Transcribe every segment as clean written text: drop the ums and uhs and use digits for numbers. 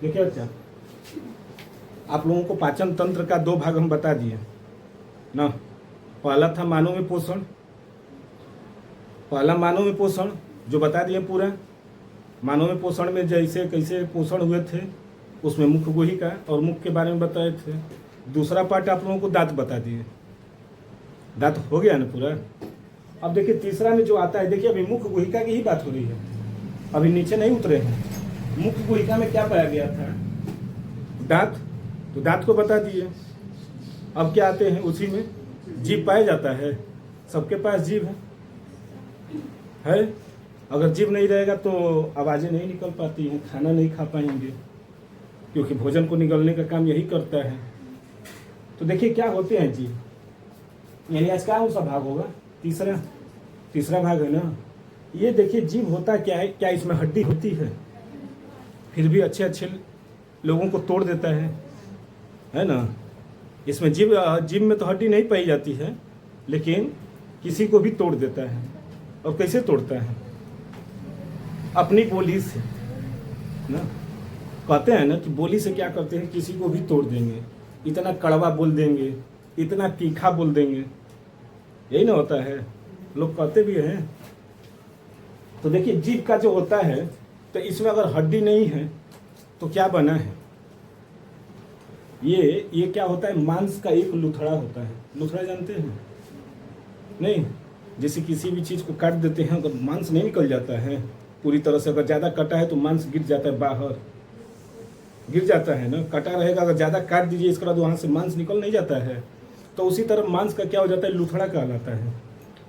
देखिए बच्चा, आप लोगों को पाचन तंत्र का दो भाग हम बता दिए ना। पहला था मानव में पोषण, पहला मानव में पोषण जो बता दिए पूरा। मानव में पोषण में जैसे कैसे पोषण हुए थे, उसमें मुख्य गुहिका और मुख के बारे में बताए थे। दूसरा पार्ट आप लोगों को दांत बता दिए। दांत हो गया ना पूरा। अब देखिए तीसरा में जो आता है, देखिए अभी मुख्य गुहिका की ही बात हो रही है, अभी नीचे नहीं उतरे हैं। मुख्य गुहिका में क्या पाया गया था? दांत, तो दांत को बता दिए। अब क्या आते हैं उसी में? जीभ पाया जाता है, सबके पास जीभ है। अगर जीभ नहीं रहेगा तो आवाज़ें नहीं निकल पाती हैं, खाना नहीं खा पाएंगे, क्योंकि भोजन को निगलने का काम यही करता है। तो देखिए क्या होते हैं जीभ, यानी आज कौन सा भाग होगा? तीसरा भाग है ना। ये देखिए जीभ होता क्या है, क्या इसमें हड्डी होती है? फिर भी अच्छे अच्छे लोगों को तोड़ देता है ना। इसमें जीभ में तो हड्डी नहीं पाई जाती है, लेकिन किसी को भी तोड़ देता है। और कैसे तोड़ता है? अपनी बोली से ना। कहते हैं ना कि बोली से क्या करते हैं, किसी को भी तोड़ देंगे। इतना कड़वा बोल देंगे, इतना तीखा बोल देंगे, यही ना होता है, लोग कहते भी हैं। तो देखिए जीभ का जो होता है, तो इसमें अगर हड्डी नहीं है तो क्या बना है? ये क्या होता है? मांस का एक लुथड़ा होता है। लुथड़ा जानते हैं? नहीं, जैसे किसी भी चीज़ को काट देते हैं, अगर मांस नहीं निकल जाता है पूरी तरह से, अगर ज़्यादा कटा है तो मांस गिर जाता है, बाहर गिर जाता है ना। कटा रहेगा, अगर ज़्यादा काट दीजिए इसके बाद वहाँ से मांस निकल नहीं जाता है। तो उसी तरह मांस का क्या हो जाता है? लुथड़ा कहलाता है।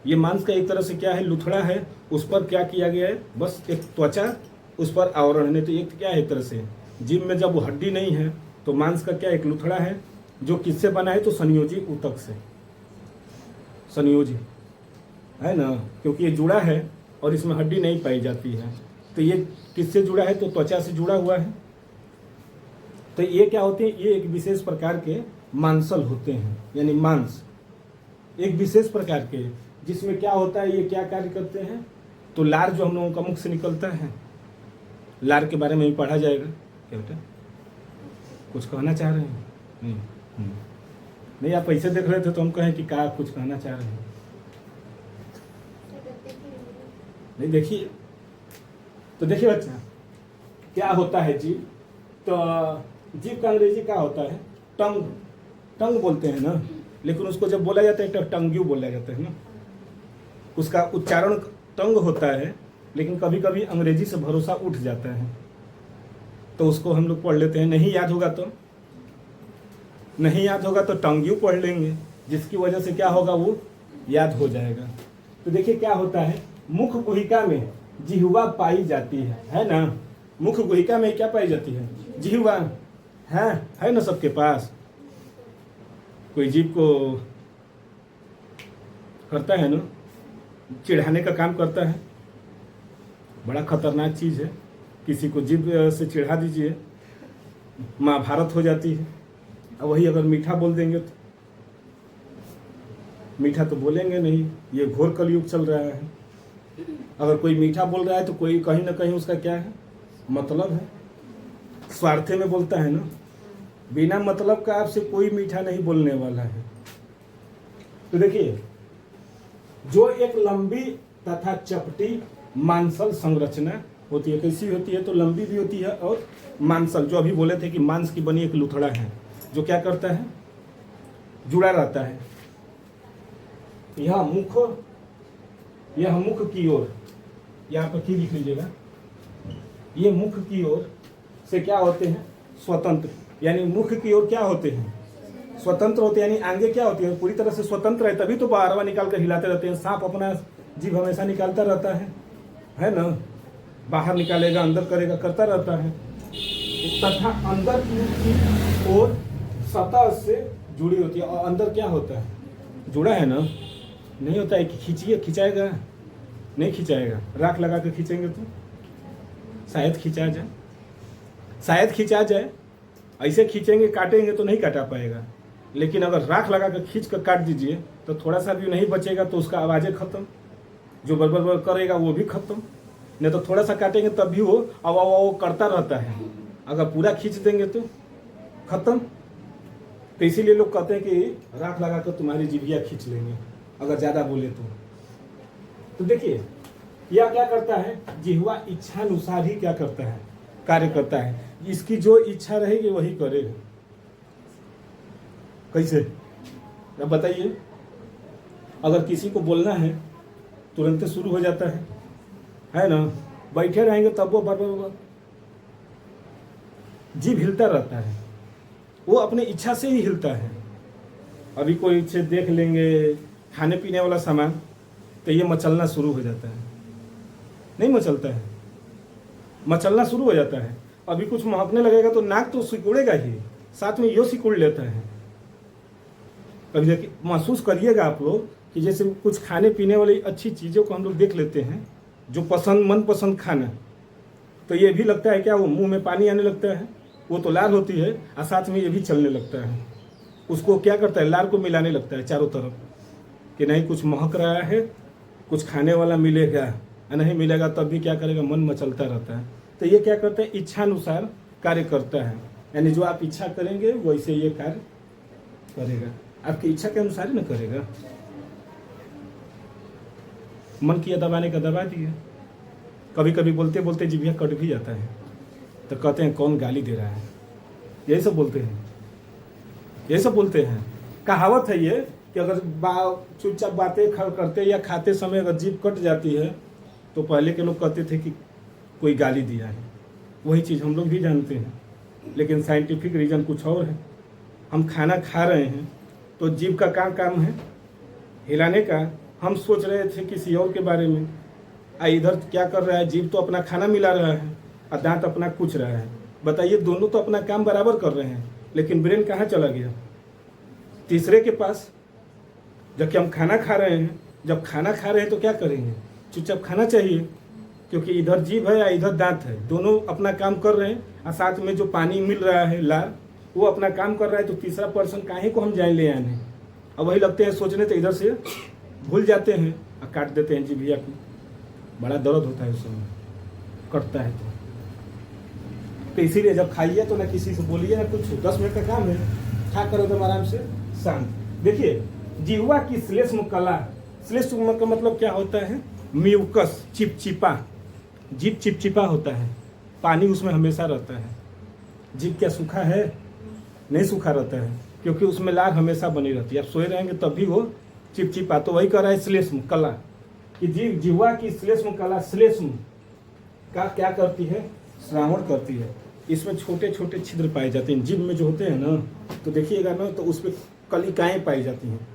ये मांस का एक तरह से क्या है? लुथड़ा है। उस पर क्या किया गया है? बस एक त्वचा उस पर आवरण है। तो एक क्या है, एक तरह से जीभ में जब वो हड्डी नहीं है तो मांस का क्या एक लुथड़ा है, जो किससे बना है? तो संयोजी ऊतक से। संयोजी है ना, क्योंकि ये जुड़ा है और इसमें हड्डी नहीं पाई जाती है। तो ये किससे जुड़ा है? तो त्वचा से जुड़ा हुआ है। तो ये क्या होते हैं? ये एक विशेष प्रकार के मांसल होते हैं, यानी मांस एक विशेष प्रकार के, जिसमें क्या होता है, ये क्या कार्य करते हैं? तो लार जो हम लोगों का मुख से निकलता है, लार के बारे में भी पढ़ा जाएगा। क्या बेटा कुछ कहना चाह रहे हैं? नहीं, आप ऐसे देख रहे थे तो हम कहें कि क्या कुछ कहना चाह रहे हैं? नहीं, देखिए तो देखिए बच्चा, क्या होता है जीभ? तो जीभ का अंग्रेजी क्या होता है? टंग। टंग बोलते हैं ना, लेकिन उसको जब बोला जाता है तो टंग्यू बोला जाता है ना। उसका उच्चारण टंग होता है, लेकिन कभी कभी अंग्रेजी से भरोसा उठ जाता है, तो उसको हम लोग पढ़ लेते हैं। नहीं याद होगा तो टंग्यू पढ़ लेंगे, जिसकी वजह से क्या होगा, वो याद हो जाएगा। तो देखिए क्या होता है, मुख गुहिका में जिह्वा पाई जाती है ना। मुख गुहिका में क्या पाई जाती है? जिह्वा है ना सबके पास। कोई जीभ को करता है ना, चिढ़ाने का काम करता है। बड़ा खतरनाक चीज़ है। किसी को जीभ से चिढ़ा दीजिए, महाभारत हो जाती है। अब वही अगर मीठा बोल देंगे तो, मीठा तो बोलेंगे नहीं, ये घोर कलयुग चल रहा है। अगर कोई मीठा बोल रहा है तो कोई कहीं ना कहीं उसका क्या है, मतलब है। स्वार्थे में बोलता है ना, बिना मतलब का आपसे कोई मीठा नहीं बोलने वाला है। तो देखिए, जो एक लंबी तथा चपटी मांसल संरचना होती है, कैसी होती है? तो लंबी भी होती है और मांसल, जो अभी बोले थे कि मांस की बनी एक लुथड़ा है, जो क्या करता है, जुड़ा रहता है। यह मुख की ओर, यहाँ पर की लिख लीजिएगा, ये मुख की ओर से क्या होते हैं, स्वतंत्र। यानी मुख की ओर क्या होते हैं, स्वतंत्र होते हैं। यानी आगे क्या होती है, पूरी तरह से स्वतंत्र है, तभी तो बारवा निकाल कर हिलाते रहते हैं। सांप अपना जीभ हमेशा निकालता रहता है ना, बाहर निकालेगा, अंदर करेगा, करता रहता है। तथा अंदर की ओर सतह से जुड़ी होती है। और अंदर क्या होता है, जुड़ा है ना, नहीं होता है कि खींचिए, खिंचाएगा नहीं, खिंचाएगा। राख लगा के खींचेंगे तो शायद खिंचा जाए। ऐसे खींचेंगे, काटेंगे तो नहीं काटा पाएगा। लेकिन अगर राख लगा कर खींच कर काट दीजिए तो थोड़ा सा भी नहीं बचेगा, तो उसका आवाज़ें खत्म, जो बरबर करेगा वो भी खत्म। नहीं तो थोड़ा सा काटेंगे तब भी वो करता रहता है। अगर पूरा खींच देंगे तो खत्म। तो इसीलिए लोग कहते हैं कि राख लगा कर तुम्हारी जिभिया खींच लेंगे अगर ज़्यादा बोले तो देखिए यह क्या करता है, जिह्वा इच्छा अनुसार ही क्या करता है, कार्य करता है। इसकी जो इच्छा रहेगी वही करेगा। कैसे, अब बताइए। अगर किसी को बोलना है तुरंत शुरू हो जाता है ना। बैठे रहेंगे तब वो बार जीभ हिलता रहता है, वो अपने इच्छा से ही हिलता है। अभी कोई से देख लेंगे खाने पीने वाला सामान तो ये मचलना शुरू हो जाता है, नहीं मचलता है, मचलना शुरू हो जाता है। अभी कुछ महकने लगेगा तो नाक तो सिकुड़ेगा ही, साथ में यो सिकुड़ लेता है। कभी देखिए, महसूस करिएगा आप लोग कि जैसे कुछ खाने पीने वाली अच्छी चीज़ों को हम लोग देख लेते हैं, जो मनपसंद खाना, तो ये भी लगता है क्या, वो मुंह में पानी आने लगता है, वो तो लार होती है और साथ में ये भी चलने लगता है। उसको क्या करता है, लार को मिलाने लगता है चारों तरफ कि नहीं कुछ महक रहा है, कुछ खाने वाला मिलेगा, नहीं मिलेगा तब भी क्या करेगा, मन मचलता रहता है। तो ये क्या करता है, इच्छा अनुसार कार्य करता है। यानी जो आप इच्छा करेंगे वैसे ये कार्य करेगा, आपकी इच्छा के अनुसार ही ना करेगा। मन किया दबाने का दबा दिया। कभी कभी बोलते बोलते जिभिया कट भी जाता है तो कहते हैं कौन गाली दे रहा है, यही सब बोलते हैं, यही सब बोलते हैं। कहावत है ये कि अगर चुपचाप बातें करते या खाते समय अगर जीभ कट जाती है तो पहले के लोग कहते थे कि कोई गाली दिया है। वही चीज़ हम लोग भी जानते हैं, लेकिन साइंटिफिक रीज़न कुछ और है। हम खाना खा रहे हैं तो जीभ का काम है हिलाने का। हम सोच रहे थे किसी और के बारे में, इधर क्या कर रहा है, जीभ तो अपना खाना मिला रहा है और दांत अपना कुच रहा है। बताइए, दोनों तो अपना काम बराबर कर रहे हैं, लेकिन ब्रेन कहाँ चला गया, तीसरे के पास। जबकि हम खाना खा रहे हैं, जब खाना खा रहे हैं तो क्या करेंगे, चुपचाप खाना चाहिए, क्योंकि इधर जीभ है या इधर दांत है, दोनों अपना काम कर रहे हैं और साथ में जो पानी मिल रहा है लार, वो अपना काम कर रहा है। तो तीसरा पर्सन काहे को हम जान ले आने। अब वही लगते हैं सोचने, तो इधर से भूल जाते हैं और काट देते हैं जिभिया को। बड़ा दर्द होता है उस समय, कटता है तो इसीलिए जब खाइए तो ना किसी से बोलिए ना कुछ। 10 मिनट का काम है, खा कर एकदम आराम से शांत। देखिए, जिह्वा की श्लेष्म कला, श्लेष्म का मतलब क्या होता है, म्यूकस, चिपचिपा। जीभ चिपचिपा होता है, पानी उसमें हमेशा रहता है। जीभ क्या सूखा है, नहीं सूखा रहता है, क्योंकि उसमें लार हमेशा बनी रहती है। आप सोए रहेंगे तब भी वो चिपचिपा। तो वही कह रहा है श्लेष्म कला कि जिह्वा की श्लेष्म कला, श्लेष्म का क्या करती है, श्रावण करती है। इसमें छोटे छोटे छिद्र पाए जाते हैं जीभ में जो होते हैं ना, तो देखिएगा ना, तो उस पर कलिकाएँ पाई जाती हैं,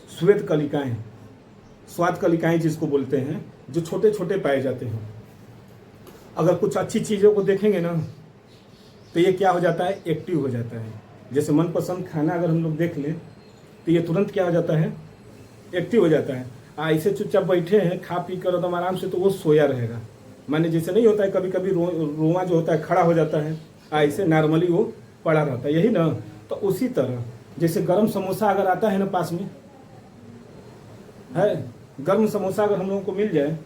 श्वेत कलिकाएँ, स्वाद कलिकाएँ जिसको बोलते हैं, जो छोटे छोटे पाए जाते हैं। अगर कुछ अच्छी चीज़ों को देखेंगे ना तो ये क्या हो जाता है, एक्टिव हो जाता है। जैसे मनपसंद खाना अगर हम लोग देख लें तो ये तुरंत क्या हो जाता है, एक्टिव हो जाता है। ऐसे चुपचाप बैठे हैं खा पी कर एकदम आराम से, तो वो सोया रहेगा। माने जैसे नहीं होता है, कभी कभी रोआ जो होता है खड़ा हो जाता है, ऐसे नॉर्मली वो पड़ा रहता है, यही ना। तो उसी तरह जैसे गर्म समोसा अगर आता है ना, पास में है गर्म समोसा अगर हम लोगों को मिल जाए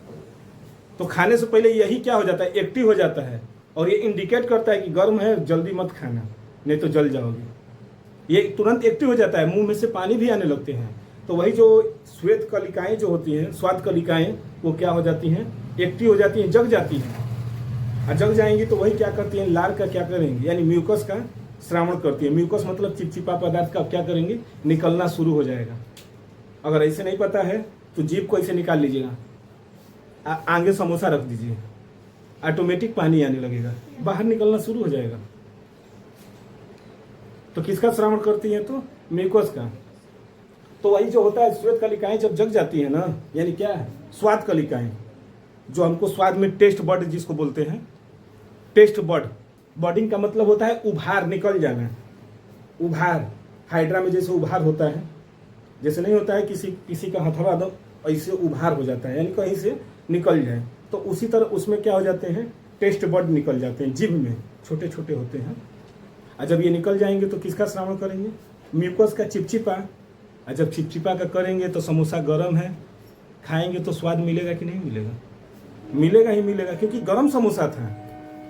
तो खाने से पहले यही क्या हो जाता है, एक्टिव हो जाता है। और ये इंडिकेट करता है कि गर्म है, जल्दी मत खाना नहीं तो जल जाओगे। ये तुरंत एक्टिव हो जाता है, मुंह में से पानी भी आने लगते हैं। तो वही जो श्वेत कलिकाएँ जो होती हैं, स्वाद कलिकाएँ, वो क्या हो जाती हैं, एक्टिव हो जाती हैं, जग जाती हैं। और जग जाएंगी तो वही क्या करती हैं, लार का क्या करेंगे, यानी म्यूकस का श्रावण करती है। म्यूकस मतलब चिपचिपा पदार्थ का क्या करेंगे, निकलना शुरू हो जाएगा। अगर ऐसे नहीं पता है तो जीभ को ऐसे निकाल लीजिएगा, आगे समोसा रख दीजिए, ऑटोमेटिक पानी आने लगेगा, बाहर निकलना शुरू हो जाएगा। तो किसका श्रावण करती है, तो म्यूकस का। तो वही जो होता है, श्वेत कलिकाएं जब जग जाती है ना, यानी क्या है, स्वाद कलिकाएं, जो हमको स्वाद में टेस्ट बड जिसको बोलते हैं, टेस्ट बड। बडिंग का मतलब होता है उभार, निकल जाना, उभार। हाइड्रा में जैसे उभार होता है, जैसे नहीं होता है किसी का हथवा दो ऐसे उभार हो जाता है, यानी कहीं से निकल जाए, तो उसी तरह उसमें क्या हो जाते हैं, टेस्ट बड निकल जाते हैं, जीभ में छोटे छोटे होते हैं। और जब ये निकल जाएंगे तो किसका श्रावण करेंगे, म्यूकस का, चिपचिपा। और जब चिपचिपा का करेंगे तो समोसा गर्म है, खाएंगे तो स्वाद मिलेगा कि नहीं मिलेगा, मिलेगा ही मिलेगा, क्योंकि गर्म समोसा था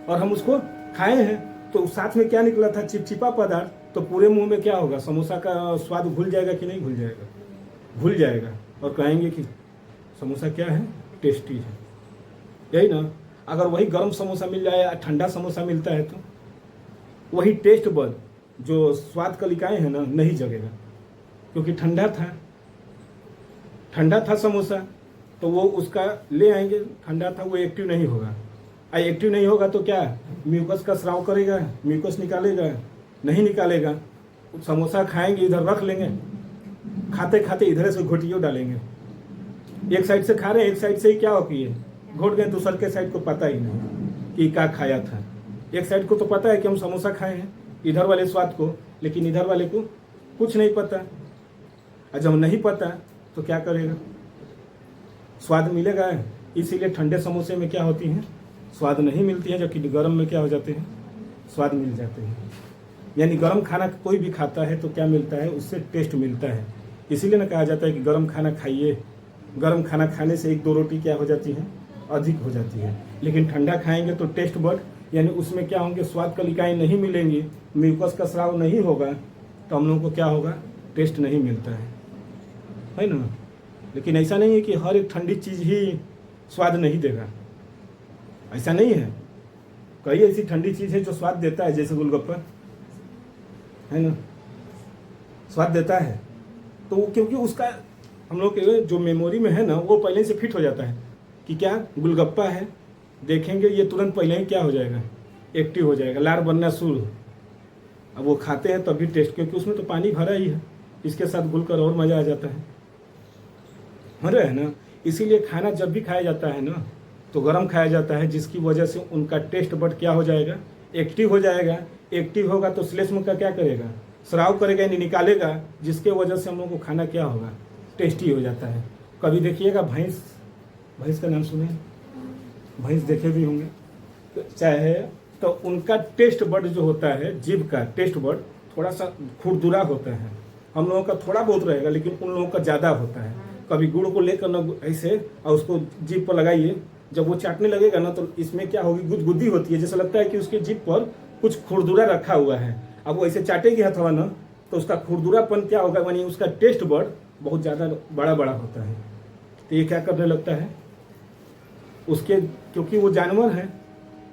और हम उसको खाए हैं तो साथ में क्या निकला था, चिपचिपा पदार्थ, तो पूरे मुंह में क्या होगा, समोसा का स्वाद घुल जाएगा कि नहीं घुल जाएगा, घुल जाएगा, और कहेंगे कि समोसा क्या है, टेस्टी है। यही ना, अगर वही गर्म समोसा मिल जाए या ठंडा समोसा मिलता है तो वही टेस्ट बड, जो स्वाद कलिकाएं हैं ना, नहीं जगेगा, क्योंकि ठंडा था समोसा, तो वो उसका ले आएंगे, ठंडा था, वो एक्टिव नहीं होगा। एक्टिव नहीं होगा तो क्या, म्यूकस का स्राव करेगा, म्यूकस निकालेगा, नहीं निकालेगा। समोसा खाएंगे, इधर रख लेंगे, खाते खाते इधर से घोटियों डालेंगे, एक साइड से खा रहे हैं, एक साइड से ही क्या हो कि घोट गए, दूसर के साइड को पता ही नहीं कि क्या खाया था। एक साइड को तो पता है कि हम समोसा खाए हैं, इधर वाले स्वाद को, लेकिन इधर वाले को कुछ नहीं पता। और जब नहीं पता तो क्या करेगा, स्वाद मिलेगा। इसीलिए ठंडे समोसे में क्या होती हैं, स्वाद नहीं मिलती है, जबकि गर्म में क्या हो जाते हैं, स्वाद मिल जाते हैं। यानी गर्म खाना कोई भी खाता है तो क्या मिलता है, उससे टेस्ट मिलता है। इसीलिए ना कहा जाता है कि गर्म खाना खाइए, गर्म खाना खाने से 1-2 रोटी क्या हो जाती है, अधिक हो जाती है। लेकिन ठंडा खाएंगे तो टेस्ट बड, यानी उसमें क्या होंगे, स्वाद कलिकाएं नहीं मिलेंगी, म्यूकस का स्राव नहीं होगा, तो हम लोगों को क्या होगा, टेस्ट नहीं मिलता है ना। लेकिन ऐसा नहीं है कि हर एक ठंडी चीज़ ही स्वाद नहीं देगा, ऐसा नहीं है। कई ऐसी ठंडी चीज़ है जो स्वाद देता है, जैसे गोलगप्पा है ना, स्वाद देता है। तो वो क्योंकि उसका हम लोग के जो मेमोरी में है ना, वो पहले से फिट हो जाता है कि क्या गोलगप्पा है, देखेंगे ये तुरंत पहले ही क्या हो जाएगा, एक्टिव हो जाएगा, लार बनना शुरू। अब वो खाते हैं तभी टेस्ट, क्योंकि उसमें तो पानी भरा ही है, इसके साथ घुलकर और मज़ा आ जाता है है ना। इसीलिए खाना जब भी खाया जाता है ना, तो गर्म खाया जाता है, जिसकी वजह से उनका टेस्ट बड क्या हो जाएगा, एक्टिव हो जाएगा। एक्टिव होगा तो श्लेष्म का क्या करेगा, स्राव करेगा, यानी निकालेगा, जिसके वजह से हम लोग को खाना क्या होगा, टेस्टी हो जाता है। कभी देखिएगा भैंस का नाम सुने, भैंस देखे भी होंगे चाहे, तो उनका टेस्ट बड जो होता है, जीभ का टेस्ट बड थोड़ा सा खुरदुरा होता है। हम लोगों का थोड़ा बहुत रहेगा, लेकिन उन लोगों का ज़्यादा होता है। कभी गुड़ को लेकर ना ऐसे और उसको जीभ पर लगाइए, जब वो चाटने लगेगा ना, तो इसमें क्या होगी, गुदगुदी होती है, जैसा लगता है कि उसके जीभ पर कुछ खुरदुरा रखा हुआ है। अब वो ऐसे चाटेगी हथवा ना, तो उसका खुरदुरापन क्या होगा, यानी उसका टेस्ट बड बहुत ज़्यादा बड़ा होता है। तो ये क्या करने लगता है उसके, क्योंकि वो जानवर हैं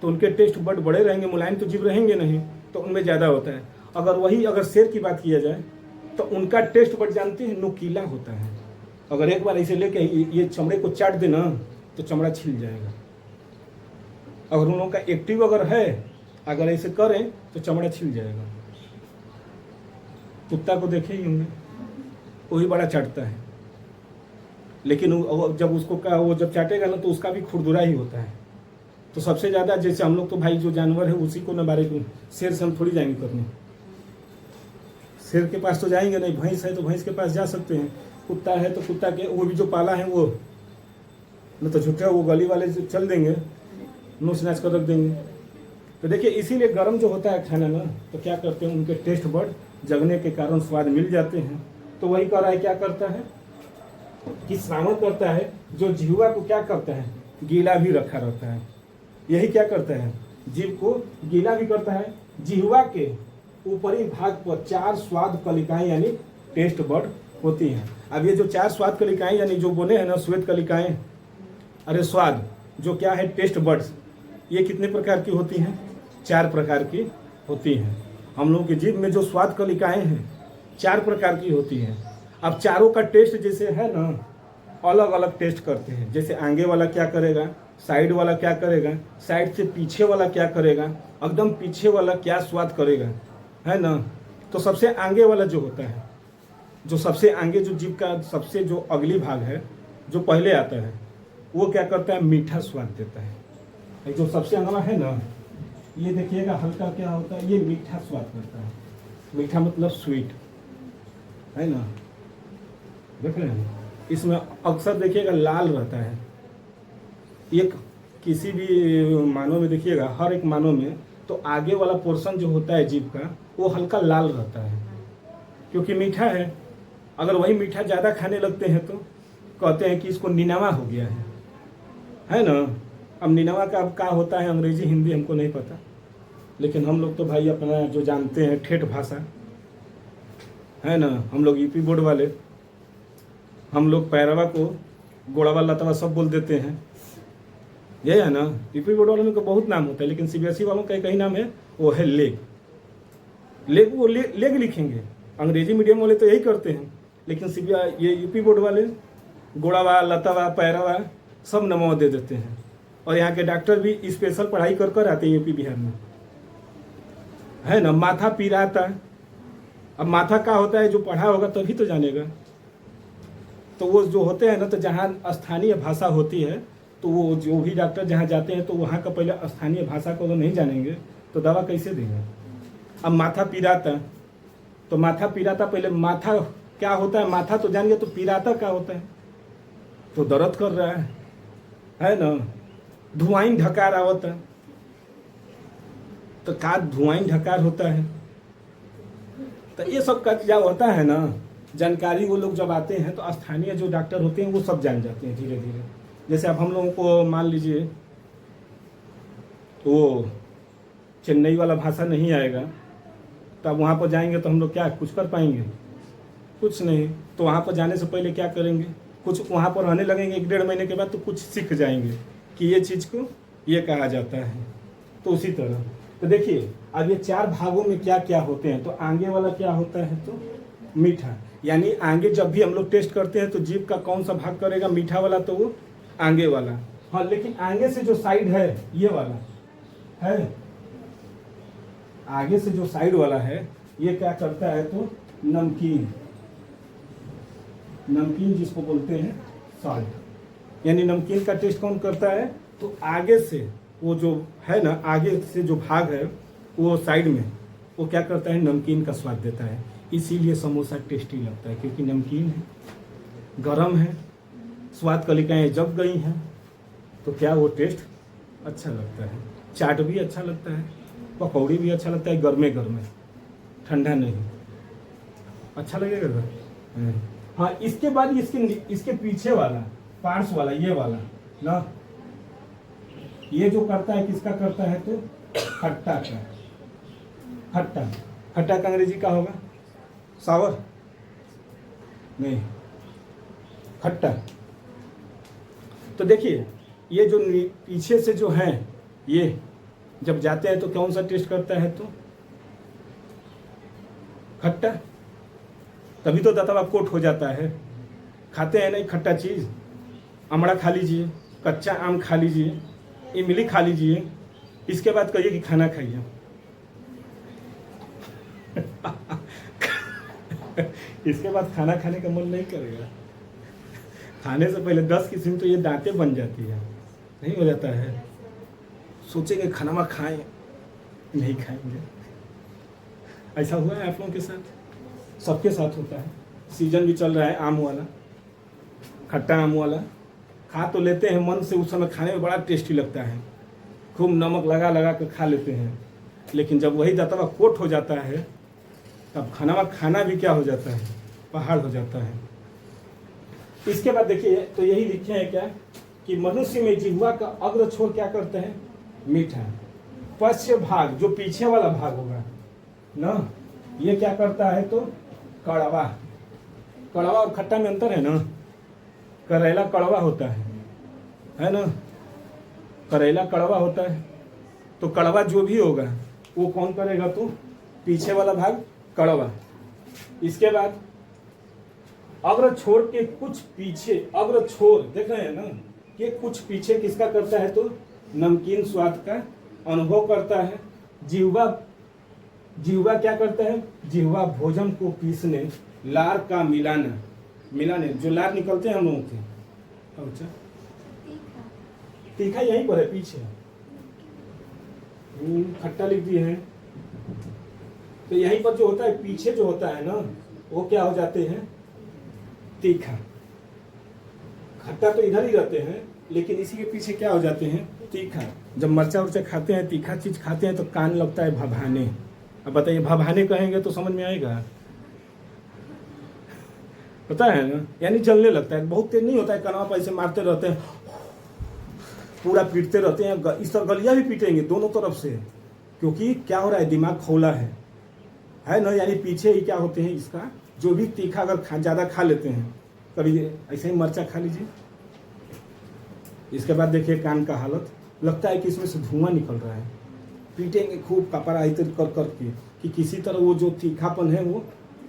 तो उनके टेस्ट बड बड़े रहेंगे, मुलायम तो जीभ रहेंगे नहीं, तो उनमें ज़्यादा होता है। अगर शेर की बात किया जाए तो उनका टेस्ट बड जानते हैं, नुकीला होता है। अगर एक बार ऐसे लेके ये चमड़े को चाट देना तो चमड़ा छिल जाएगा। अगर उन लोगों का एक्टिव अगर है, अगर ऐसे करें तो चमड़ा छिल जाएगा। कुत्ता को देखे ही होंगे, वही बड़ा चाटता है, लेकिन जब उसको वो जब चाटेगा ना, तो उसका भी खुरदुरा ही होता है। तो सबसे ज़्यादा जैसे हम लोग तो भाई जो जानवर है उसी को न बारे में, शेर से हम थोड़ी जाएंगे करने, शेर के पास तो जाएंगे नहीं। भैंस है तो भैंस के पास जा सकते हैं, कुत्ता है तो कुत्ता के, वो भी जो पाला है वो न, तो झूठे वो गली वाले जो चल देंगे, नोच नाच कर रख देंगे। तो देखिए, इसीलिए गर्म जो होता है खाना ना, तो क्या करते हैं, उनके टेस्ट बड जगने के कारण स्वाद मिल जाते हैं। तो वही कर रहा है, क्या करता है कि श्रावण करता है, जो जिह्वा को क्या करता है, गीला भी रखा रहता है। यही क्या करता है, जीभ को गीला भी करता है। जिह्वा के ऊपरी भाग पर 4 स्वाद कलिकाएं यानी टेस्ट बड होती हैं। अब ये जो 4 स्वाद कलिकाएं यानी जो बोले हैं ना, श्वेत कलिकाएं, अरे स्वाद जो क्या है, टेस्ट बड्स, ये कितने प्रकार की होती हैं, 4 प्रकार की होती हैं। हम लोगों की जीभ में जो स्वाद कलिकाएं हैं 4 प्रकार की होती हैं। अब चारों का टेस्ट जैसे है ना, अलग अलग टेस्ट करते हैं। जैसे आगे वाला क्या करेगा, साइड वाला क्या करेगा, साइड से पीछे वाला क्या करेगा, एकदम पीछे वाला क्या स्वाद करेगा, है ना। तो सबसे आगे वाला जो होता है, जो सबसे आगे जो जीभ का सबसे जो अगली भाग है, जो पहले आता है, वो क्या करता है, मीठा स्वाद देता है। जो सबसे अगला है ना, ये देखिएगा हल्का क्या होता है, ये मीठा स्वाद करता है। मीठा मतलब स्वीट, है ना, देख रहे हैं। इसमें अक्सर देखिएगा लाल रहता है। एक किसी भी मानव में देखिएगा, हर एक मानव में तो आगे वाला पोर्शन जो होता है जीभ का, वो हल्का लाल रहता है, क्योंकि मीठा है। अगर वही मीठा ज़्यादा खाने लगते हैं तो कहते हैं कि इसको निनावा हो गया है ना। अब निनावा का अब क्या होता है, अंग्रेजी हिंदी हमको नहीं पता, लेकिन हम लोग तो भाई अपना जो जानते हैं ठेठ भाषा है ना, हम लोग यूपी बोर्ड वाले, हम लोग पैरवा को गोड़ावा लतावा सब बोल देते हैं। यही है ना, यूपी बोर्ड वालों में तो बहुत नाम होता है, लेकिन सीबीएसई वालों का एक ही नाम है, वो है लेग। लेग वो लेग लिखेंगे। अंग्रेजी मीडियम वाले तो यही करते हैं, लेकिन ये यूपी बोर्ड वाले गोड़ावा लतावा पैरवा सब नमो दे देते हैं। और यहाँ के डॉक्टर भी स्पेशल पढ़ाई कर कर आते हैं यूपी बिहार में, है ना। माथा पीराता, अब माथा का होता है, जो पढ़ा होगा तभी तो जानेगा। तो वो जो होते हैं ना, तो जहाँ स्थानीय भाषा होती है, तो वो जो भी डॉक्टर जहाँ जाते हैं तो वहाँ का पहले स्थानीय भाषा को तो नहीं जानेंगे तो दवा कैसे देंगे। अब माथा पीराता, तो माथा पीराता, पहले माथा क्या होता है माथा तो जान गए, तो पीराता क्या होता है, तो दर्द कर रहा है ना। धुआं ढकार आवता, तो का धुआं ढकार होता है। तो ये सब का क्या होता है ना, जानकारी वो लोग जब आते हैं तो स्थानीय जो डॉक्टर होते हैं वो सब जान जाते हैं धीरे धीरे। जैसे अब हम लोगों को मान लीजिए वो चेन्नई वाला भाषा नहीं आएगा, तो अब वहाँ पर जाएंगे तो हम लोग क्या कुछ कर पाएंगे, कुछ नहीं। तो वहाँ पर जाने से पहले क्या करेंगे, कुछ वहाँ पर रहने लगेंगे 1-1.5 महीने के बाद, तो कुछ सीख जाएंगे कि ये चीज़ को ये कहा जाता है। तो उसी तरह तो देखिए अब ये 4 भागों में क्या क्या होते हैं। तो आगे वाला क्या होता है, तो मीठा, यानी आगे जब भी हम लोग टेस्ट करते हैं तो जीभ का कौन सा भाग करेगा, मीठा वाला, तो वो आगे वाला। हाँ, लेकिन आगे से जो साइड है ये वाला है, आगे से जो साइड वाला है ये क्या करता है, तो नमकीन, नमकीन जिसको बोलते हैं साल्ट, यानी नमकीन का टेस्ट कौन करता है, तो आगे से वो जो है ना, आगे से जो भाग है वो साइड में वो क्या करता है, नमकीन का स्वाद देता है। इसीलिए समोसा टेस्टी लगता है, क्योंकि नमकीन है, गरम है, स्वाद कलिकाएँ जब गई हैं तो क्या वो टेस्ट अच्छा लगता है। चाट भी अच्छा लगता है, पकौड़ी भी अच्छा लगता है, गर्मे गर्मे, ठंडा नहीं, अच्छा लगेगा। हाँ, इसके बाद इसके पीछे वाला पार्श्व वाला ये वाला ना, ये जो करता है किसका करता है, तो खट्टा का। खट्टा, खट्टा का अंग्रेजी का होगा सावर, नहीं खट्टा। तो देखिए ये जो पीछे से जो है ये जब जाते हैं तो कौन सा टेस्ट करता है, तो खट्टा। तभी तो दतवा कोट हो जाता है। खाते हैं नहीं खट्टा चीज़, अमड़ा खा लीजिए, कच्चा आम खा लीजिए, इमली खा लीजिए, इसके बाद कहिए कि खाना खाइए। इसके बाद खाना खाने का मन नहीं करेगा। खाने से पहले 10 किस्म तो ये दांतें बन जाती है, नहीं हो जाता है। सोचेंगे खाना में खाएं, नहीं खाएंगे। ऐसा हुआ है आप लोगों के साथ? सबके साथ होता है। सीजन भी चल रहा है आम वाला, खट्टा आम वाला, खा तो लेते हैं मन से, उस समय खाने में बड़ा टेस्टी लगता है, खूब नमक लगा लगा कर खा लेते हैं। लेकिन जब वही दांतवा कोट हो जाता है तब खाना भी क्या हो जाता है, पहाड़ हो जाता है। इसके बाद देखिए तो यही लिखे हैं क्या कि मनुष्य में जिह्वा का अग्र छोर क्या करते हैं, मीठा। पश्च भाग जो पीछे वाला भाग होगा ना, ये क्या करता है, तो कड़वा। कड़वा और खट्टा में अंतर है ना, करेला कड़वा होता है ना, करेला कड़वा होता है। तो कड़वा जो भी होगा वो कौन करेगा, तो पीछे वाला भाग कड़वा। इसके बाद अग्र छोर के कुछ पीछे, अग्र छोर देख रहे हैं ना, कि कुछ पीछे किसका करता है, तो नमकीन स्वाद का अनुभव करता है। जिह्वा क्या करता है, जिह्वा भोजन को पीसने, लार का मिलाने जो लार निकलते हैं हम लोगों के, अच्छा तीखा यहीं पर है पीछे, खट्टा लिख दिए हैं। तो यहीं पर जो होता है पीछे जो होता है ना, वो क्या हो जाते हैं, तीखा। खट्टा तो इधर ही रहते हैं, लेकिन इसी के पीछे क्या हो जाते हैं, तीखा। जब मरचा उर्चा खाते हैं, तीखा चीज खाते हैं तो कान लगता है भभाने। अब बताइए भभाने कहेंगे तो समझ में आएगा, पता है ना, यानी जलने लगता है। बहुत तेज नहीं होता है, कानवा पर ऐसे मारते रहते हैं, पूरा पीटते रहते हैं, इस तरह गलिया भी पीटेंगे दोनों तरफ से, क्योंकि क्या हो रहा है, दिमाग खोला है ना। यानी पीछे ही क्या होते हैं, इसका जो भी तीखा अगर ज़्यादा खा लेते हैं, कभी ऐसे ही मिर्चा खा लीजिए, इसके बाद देखिए कान का हालत, लगता है कि इसमें से धुआं निकल रहा है। पीटेंगे खूब कपड़ा इतर कर के कि किसी तरह वो जो तीखापन है वो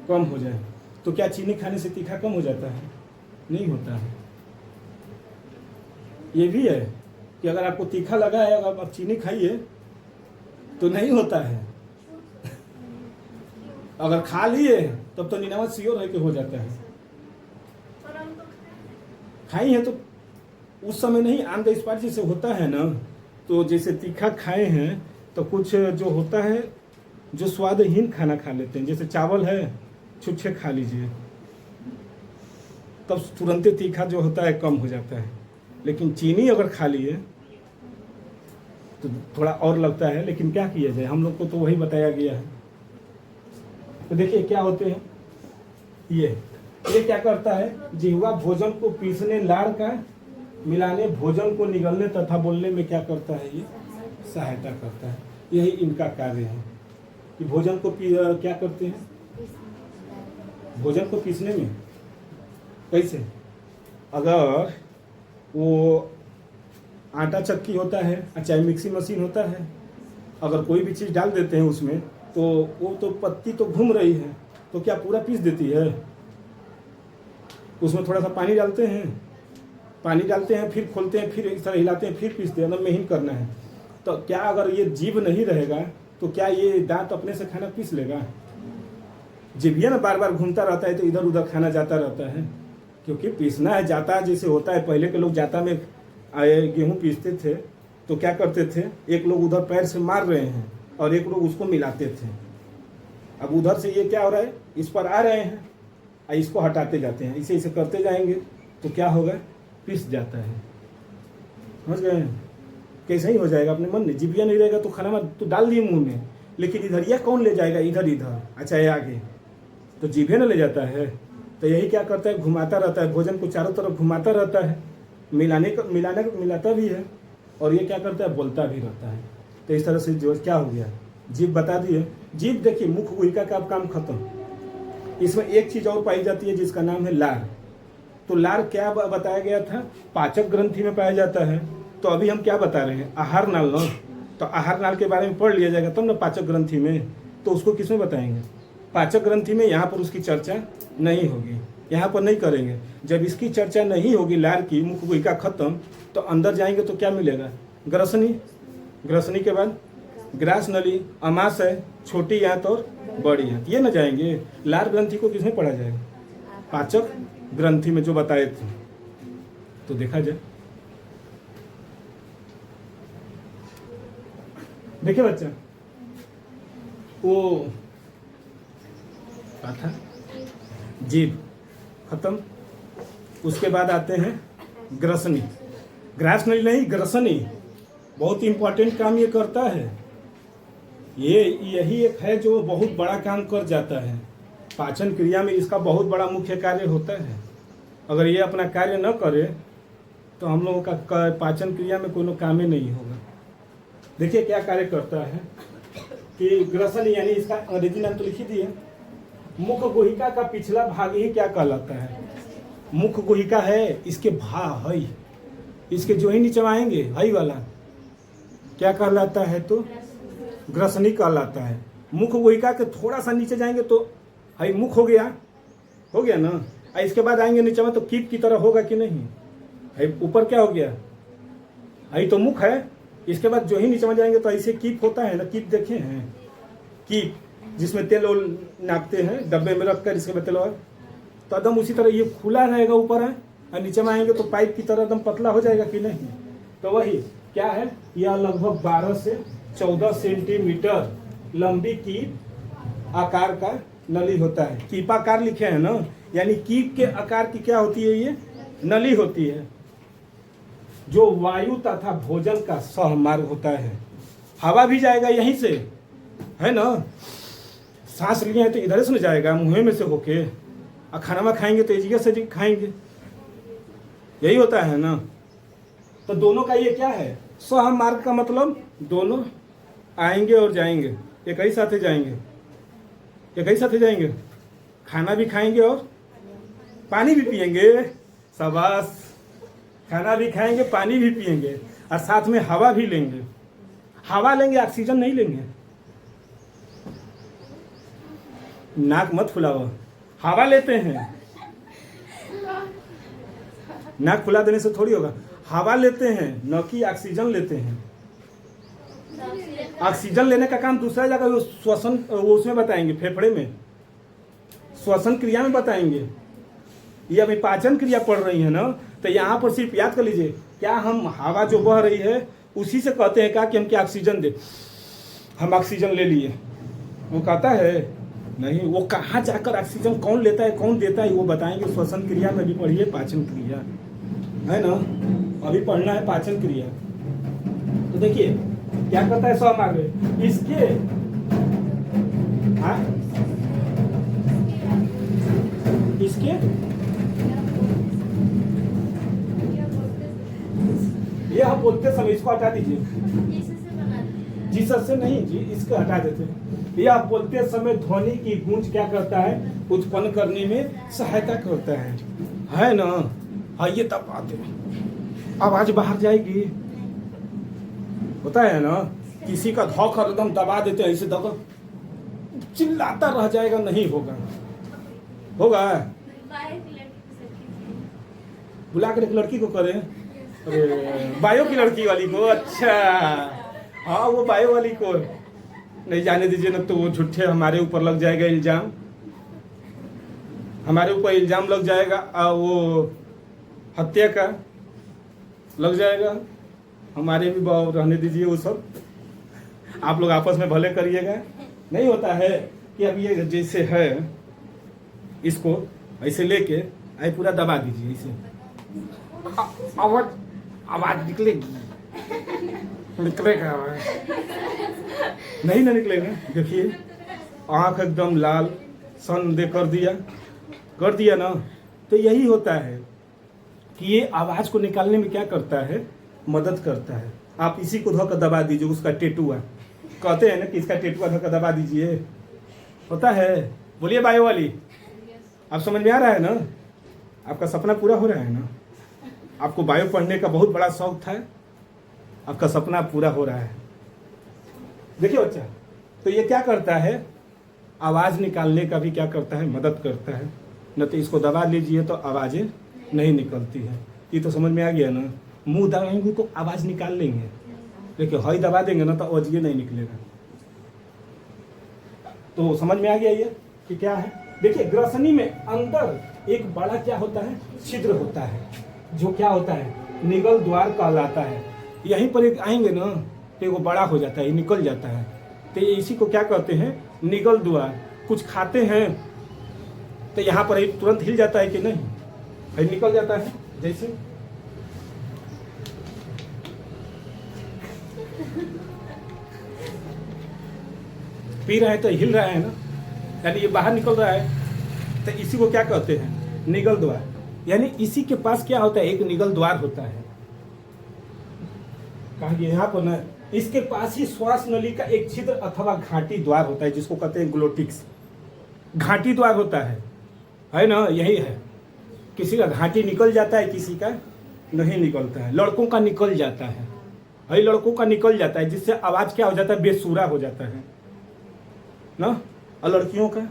कम हो जाए। तो क्या चीनी खाने से तीखा कम हो जाता है? नहीं होता है। ये भी है कि अगर आपको तीखा लगा है, अगर आप चीनी खाइए तो नहीं होता है। अगर खा लिए तब तो निनावा श्योर है कि हो जाता है। खाई है तो उस समय नहीं, ऑन द स्पॉट जैसे होता है ना, तो जैसे तीखा खाए हैं तो कुछ जो होता है, जो स्वादहीन खाना खा लेते हैं, जैसे चावल है छुच्छे खा लीजिए, तब तुरंत तीखा जो होता है कम हो जाता है। लेकिन चीनी अगर खा लिए तो थोड़ा और लगता है। लेकिन क्या किया जाए, हम लोग को तो वही बताया गया है। तो देखिए क्या होते हैं, ये क्या करता है, जिह्वा भोजन को पीसने, लार का मिलाने, भोजन को निगलने तथा बोलने में क्या करता है, ये सहायता करता है। यही इनका कार्य है कि भोजन को क्या करते हैं, भोजन को पीसने में। कैसे? अगर वो आटा चक्की होता है चाहे मिक्सी मशीन होता है, अगर कोई भी चीज़ डाल देते हैं उसमें, तो वो तो पत्ती तो घूम रही है, तो क्या पूरा पीस देती है? उसमें थोड़ा सा पानी डालते हैं, फिर खोलते हैं, फिर इस तरह हिलाते हैं, फिर पीसते हैं, मतलब मेहनत करना है। तो क्या अगर ये जीभ नहीं रहेगा तो क्या ये दांत अपने से खाना पीस लेगा? जीभिया ना बार बार घूमता रहता है तो इधर उधर खाना जाता रहता है, क्योंकि पीसना है। जाता जैसे होता है, पहले के लोग जाता में गेहूं पीसते थे तो क्या करते थे, एक लोग उधर पैर से मार रहे हैं और एक लोग उसको मिलाते थे। अब उधर से ये क्या हो रहा है, इस पर आ रहे हैं और इसको हटाते जाते हैं, इसे करते जाएंगे तो क्या होगा, पिस जाता है। समझ गए? कैसे ही हो जाएगा अपने मन में। जीभिया नहीं रहेगा तो खाना में तो डाल दिए मुंह में, लेकिन इधर यह कौन ले जाएगा, इधर अच्छा है आगे, तो जीभिया ना ले जाता है। तो यही क्या करता है, घुमाता रहता है, भोजन को चारों तरफ घुमाता रहता है, मिलाता भी है, और ये क्या करता है, बोलता भी रहता है। तो इस तरह से जो क्या हो गया, जीभ बता दिए। जीभ देखिए मुख गुहिका का काम खत्म। इसमें एक चीज और पाई जाती है जिसका नाम है लार। तो लार क्या बताया गया था, पाचक ग्रंथि में पाया जाता है। तो अभी हम क्या बता रहे हैं, आहार नाल ना, तो आहार नाल के बारे में पढ़ लिया जाएगा तब ना पाचक ग्रंथि में। तो उसको किसमें बताएंगे, पाचक ग्रंथि में। यहाँ पर उसकी चर्चा नहीं होगी, यहाँ पर नहीं करेंगे। जब इसकी चर्चा नहीं होगी, लार की, मुख गुहिका खत्म, तो अंदर जाएंगे तो क्या मिलेगा, ग्रसनी, ग्रसनी के बाद ग्रास नली, अमाशय, छोटी आंत और बड़ी आंत, ये न जाएंगे। लार ग्रंथि को किसमें पढ़ा जाएगा, पाचक ग्रंथि में जो बताए थे। तो देखा जाए, देखिए बच्चा, वो क्या था, जीभ खत्म। उसके बाद आते हैं ग्रसनी, ग्रास नली नहीं, ग्रसनी बहुत इंपॉर्टेंट काम ये करता है। यही एक है जो बहुत बड़ा काम कर जाता है। पाचन क्रिया में इसका बहुत बड़ा मुख्य कार्य होता है। अगर ये अपना कार्य न करे तो हम लोगों का पाचन क्रिया में कोई काम ही नहीं होगा। देखिए क्या कार्य करता है कि ग्रसन, यानी इसका अंग्रेजी नाम तो लिखी दिए, मुख गुहिका का पिछला भाग ही क्या कहलाता है, मुख गुहिका है, इसके हई, इसके जो ही नीचे आएंगे हई वाला क्या कहलाता है, तो ग्रसनी कहलाता है। मुख गुहिका के थोड़ा सा नीचे जाएंगे तो हई मुख हो गया ना, और इसके बाद आएंगे नीचे में तो कीप की तरह होगा कि नहीं, हई ऊपर क्या हो गया, हई तो मुख है, इसके बाद जो ही नीचे में जाएंगे तो ऐसे कीप होता है ना, कीप देखे हैं, कीप जिसमें तेल नापते हैं डब्बे में रखकर, इसके बाद तेल, तो एकदम उसी तरह ये खुला रहेगा ऊपर है, और नीचे में आएंगे तो पाइप की तरह एकदम पतला हो जाएगा कि नहीं। तो वही क्या है, यह लगभग 12 से 14 सेंटीमीटर लंबी कीप आकार का नली होता है। कीपाकार लिखे हैं ना, यानी कीप के आकार की क्या होती है, ये नली होती है, जो वायु तथा भोजन का सहमार्ग होता है। हवा भी जाएगा यहीं से, है ना, सांस लिए हैं तो इधर से न जाएगा, मुंह में से होके, और खाना में खाएंगे तो इस से खाएंगे, यही होता है ना। तो दोनों का ये क्या है, सहमार्ग का मतलब दोनों आएंगे और जाएंगे, एक ही साथ जाएंगे, एक ही साथ जाएंगे, खाना भी खाएंगे और पानी भी पिएंगे। शाबाश, खाना भी खाएंगे, पानी भी पिएंगे और साथ में हवा भी लेंगे। हवा लेंगे, ऑक्सीजन नहीं लेंगे। नाक मत फुलाओ, हवा लेते हैं, नाक फुला देने से थोड़ी होगा। हवा लेते हैं, न कि ऑक्सीजन लेते हैं। ऑक्सीजन लेने का काम दूसरा जगह, वो श्वसन, वो उसमें बताएंगे, फेफड़े में श्वसन क्रिया में बताएंगे। ये अभी पाचन क्रिया पढ़ रही है ना, तो यहाँ पर सिर्फ याद कर लीजिए, क्या हम हवा जो बह रही है उसी से कहते हैं क्या कि हम क्या ऑक्सीजन दे, हम ऑक्सीजन ले लिए। वो कहता है नहीं, वो कहाँ जाकर ऑक्सीजन कौन लेता है कौन देता है वो बताएंगे। श्वसन क्रिया में भी पढ़िए, पाचन क्रिया है ना, अभी पढ़ना है पाचन क्रिया। तो देखिए क्या करता है सब आगे इसके, हाँ इसके ये आप बोलते समय इसको हटा दीजिए, जीसस से नहीं जी, इसको हटा देते हैं। ये आप बोलते समय ध्वनि की गूंज क्या करता है, उत्पन्न करने में सहायता करता है ना। हाँ ये तब आते हैं, आवाज बाहर जाएगी, होता है ना। किसी का धौकर एकदम दबा देते हैं, ऐसे दबा चिल्लाता रह जाएगा, नहीं होगा, होगा। बुला कर एक लड़की को करें, अरे बायो की लड़की वाली को, अच्छा हाँ वो बायो वाली को नहीं जाने दीजिए ना, तो वो झूठे हमारे ऊपर लग जाएगा इल्जाम, हमारे ऊपर इल्जाम लग जाएगा, वो हत्या का लग जाएगा। हमारे भी रहने दीजिए वो सब, आप लोग आपस में भले करिएगा। नहीं होता है कि अब ये जैसे है, इसको ऐसे लेके ऐसे पूरा दबा दीजिए, इसे आवाज निकलेगी, निकलेगा नहीं ना निकलेगा। देखिए आंख एकदम लाल सन दे कर दिया ना। तो यही होता है कि ये आवाज को निकालने में क्या करता है, मदद करता है। आप इसी को धोकर दबा दीजिए, उसका टेटुआ कहते हैं ना कि इसका टेटुआ धोकर दबा दीजिए, होता है। बोलिए बायो वाली, आप समझ में आ रहा है ना, आपका सपना पूरा हो रहा है ना। आपको बायो पढ़ने का बहुत बड़ा शौक था, आपका सपना पूरा हो रहा है। देखिए बच्चा, तो ये क्या करता है, आवाज निकालने का भी क्या करता है, मदद करता है। न तो इसको दबा लीजिए तो आवाजें नहीं निकलती है। ये तो समझ में आ गया ना। मुंह दबाएंगे तो आवाज निकाल लेंगे, लेकिन हई दबा देंगे ना तो आवाज ये नहीं निकलेगा। तो समझ में आ गया ये कि क्या है। देखिए ग्रसनी में अंदर एक बड़ा क्या होता है, छिद्र होता है, जो क्या होता है, निगल द्वार कहलाता है। यहीं पर एक आएंगे ना तो वो बड़ा हो जाता है, निकल जाता है। तो इसी को क्या कहते हैं, निगल द्वार। कुछ खाते हैं तो यहाँ पर तुरंत हिल जाता है कि नहीं, फिर निकल जाता है। जैसे पी रहे हैं तो हिल रहा है ना, यानी ये बाहर निकल रहा है। तो इसी को क्या कहते हैं, निगल द्वार। यानी इसी के पास क्या होता है, एक निगल द्वार होता है। कहा कि यहाँ पर ना इसके पास ही श्वास नली का एक छिद्र अथवा घाटी द्वार होता है, जिसको कहते हैं ग्लोटिक्स। घाटी द्वार होता है ना, यही है। किसी का घाटी निकल जाता है, किसी का नहीं निकलता है। लड़कों का निकल जाता है, लड़कों का निकल जाता है, जिससे आवाज क्या हो जाता है, बेसुरा हो जाता है ना। और लड़कियों का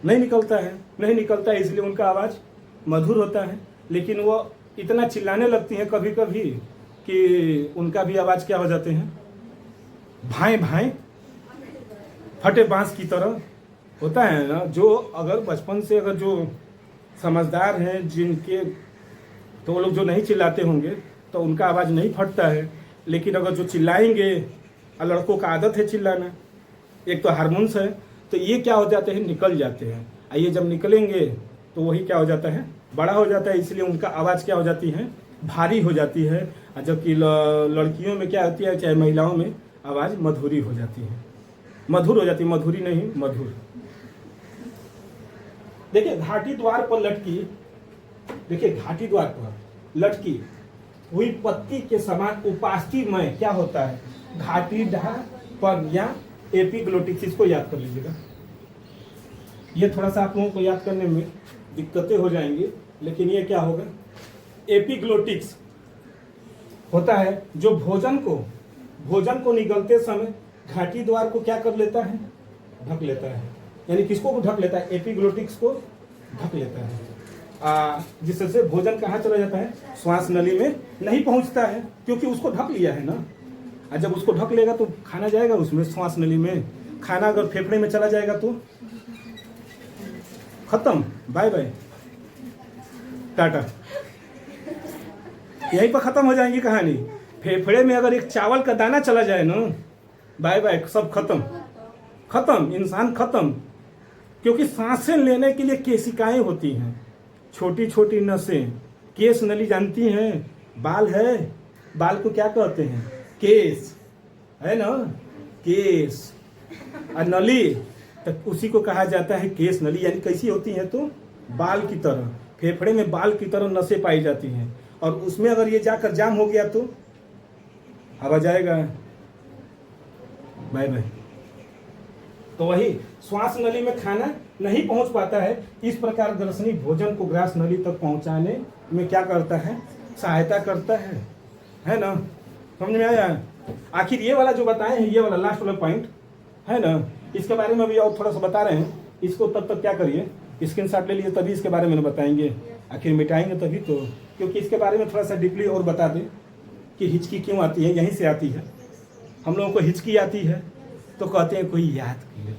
नहीं निकलता है, इसलिए उनका आवाज मधुर होता है। लेकिन वो इतना चिल्लाने लगती हैं कभी कभी कि उनका भी आवाज क्या हो जाते हैं, भाएं भाएं फटे बांस की तरह होता है ना। जो अगर बचपन से अगर जो समझदार हैं जिनके, तो वो लोग जो नहीं चिल्लाते होंगे तो उनका आवाज़ नहीं फटता है। लेकिन अगर जो चिल्लाएंगे, और लड़कों का आदत है चिल्लाना, एक तो हार्मोन्स है, तो ये क्या हो जाते हैं, निकल जाते हैं। और ये जब निकलेंगे तो वही क्या हो जाता है, बड़ा हो जाता है। इसलिए उनका आवाज़ क्या हो जाती है, भारी हो जाती है। और जबकि लड़कियों में क्या होती है, चाहे महिलाओं में, आवाज़ मधुरी हो जाती है, मधुर हो जाती है, मधुरी नहीं मधुर। देखिए घाटी द्वार पर लटकी, देखिए घाटी द्वार पर लटकी हुई पत्ती के समान उपास्थि में क्या होता है, घाटी ढाह पर या एपिग्लोटिक्स, इसको याद कर लीजिएगा। ये थोड़ा सा आप लोगों को याद करने में दिक्कतें हो जाएंगी, लेकिन ये क्या होगा, एपिग्लोटिक्स होता है जो भोजन को निगलते समय घाटी द्वार को क्या कर लेता है, ढक लेता है। यानी किसको ढक लेता है, एपिग्लोटिक्स को ढक लेता है, जिससे भोजन कहाँ चला जाता है, श्वास नली में नहीं पहुंचता है, क्योंकि उसको ढक लिया है ना। और जब उसको ढक लेगा तो खाना जाएगा उसमें, श्वास नली में। खाना अगर फेफड़े में चला जाएगा तो खत्म, बाय बाय टाटा, यहीं पर खत्म हो जाएगी कहानी। फेफड़े में अगर एक चावल का दाना चला जाए ना, बाय बाय, सब खत्म, इंसान खत्म। क्योंकि सांसें लेने के लिए केशिकाएं होती हैं, छोटी छोटी नसें, केश नली जानती हैं, बाल है, बाल को क्या कहते हैं, केश है ना, केश। और नली तो उसी को कहा जाता है केश नली। यानी कैसी होती है, तो बाल की तरह, फेफड़े में बाल की तरह नसें पाई जाती हैं, और उसमें अगर ये जाकर जाम हो गया तो हवा जाएगा, बाय बाय। तो वही श्वास नली में खाना नहीं पहुंच पाता है। इस प्रकार ग्रसनी भोजन को ग्रास नली तक पहुंचाने में क्या करता है, सहायता करता है ना। समझ में आया। आखिर ये वाला जो बताए हैं, ये वाला लास्ट वाला पॉइंट है ना, इसके बारे में अभी और थोड़ा सा बता रहे हैं। इसको तब तक क्या करिए, स्क्रीनशॉट ले लीजिए, तभी इसके बारे में बताएंगे। आखिर मिटाएंगे तभी तो, क्योंकि इसके बारे में थोड़ा सा डीपली और बता दें कि हिचकी क्यों आती है, यहीं से आती है। हम लोगों को हिचकी आती है तो कहते हैं कोई याद किया,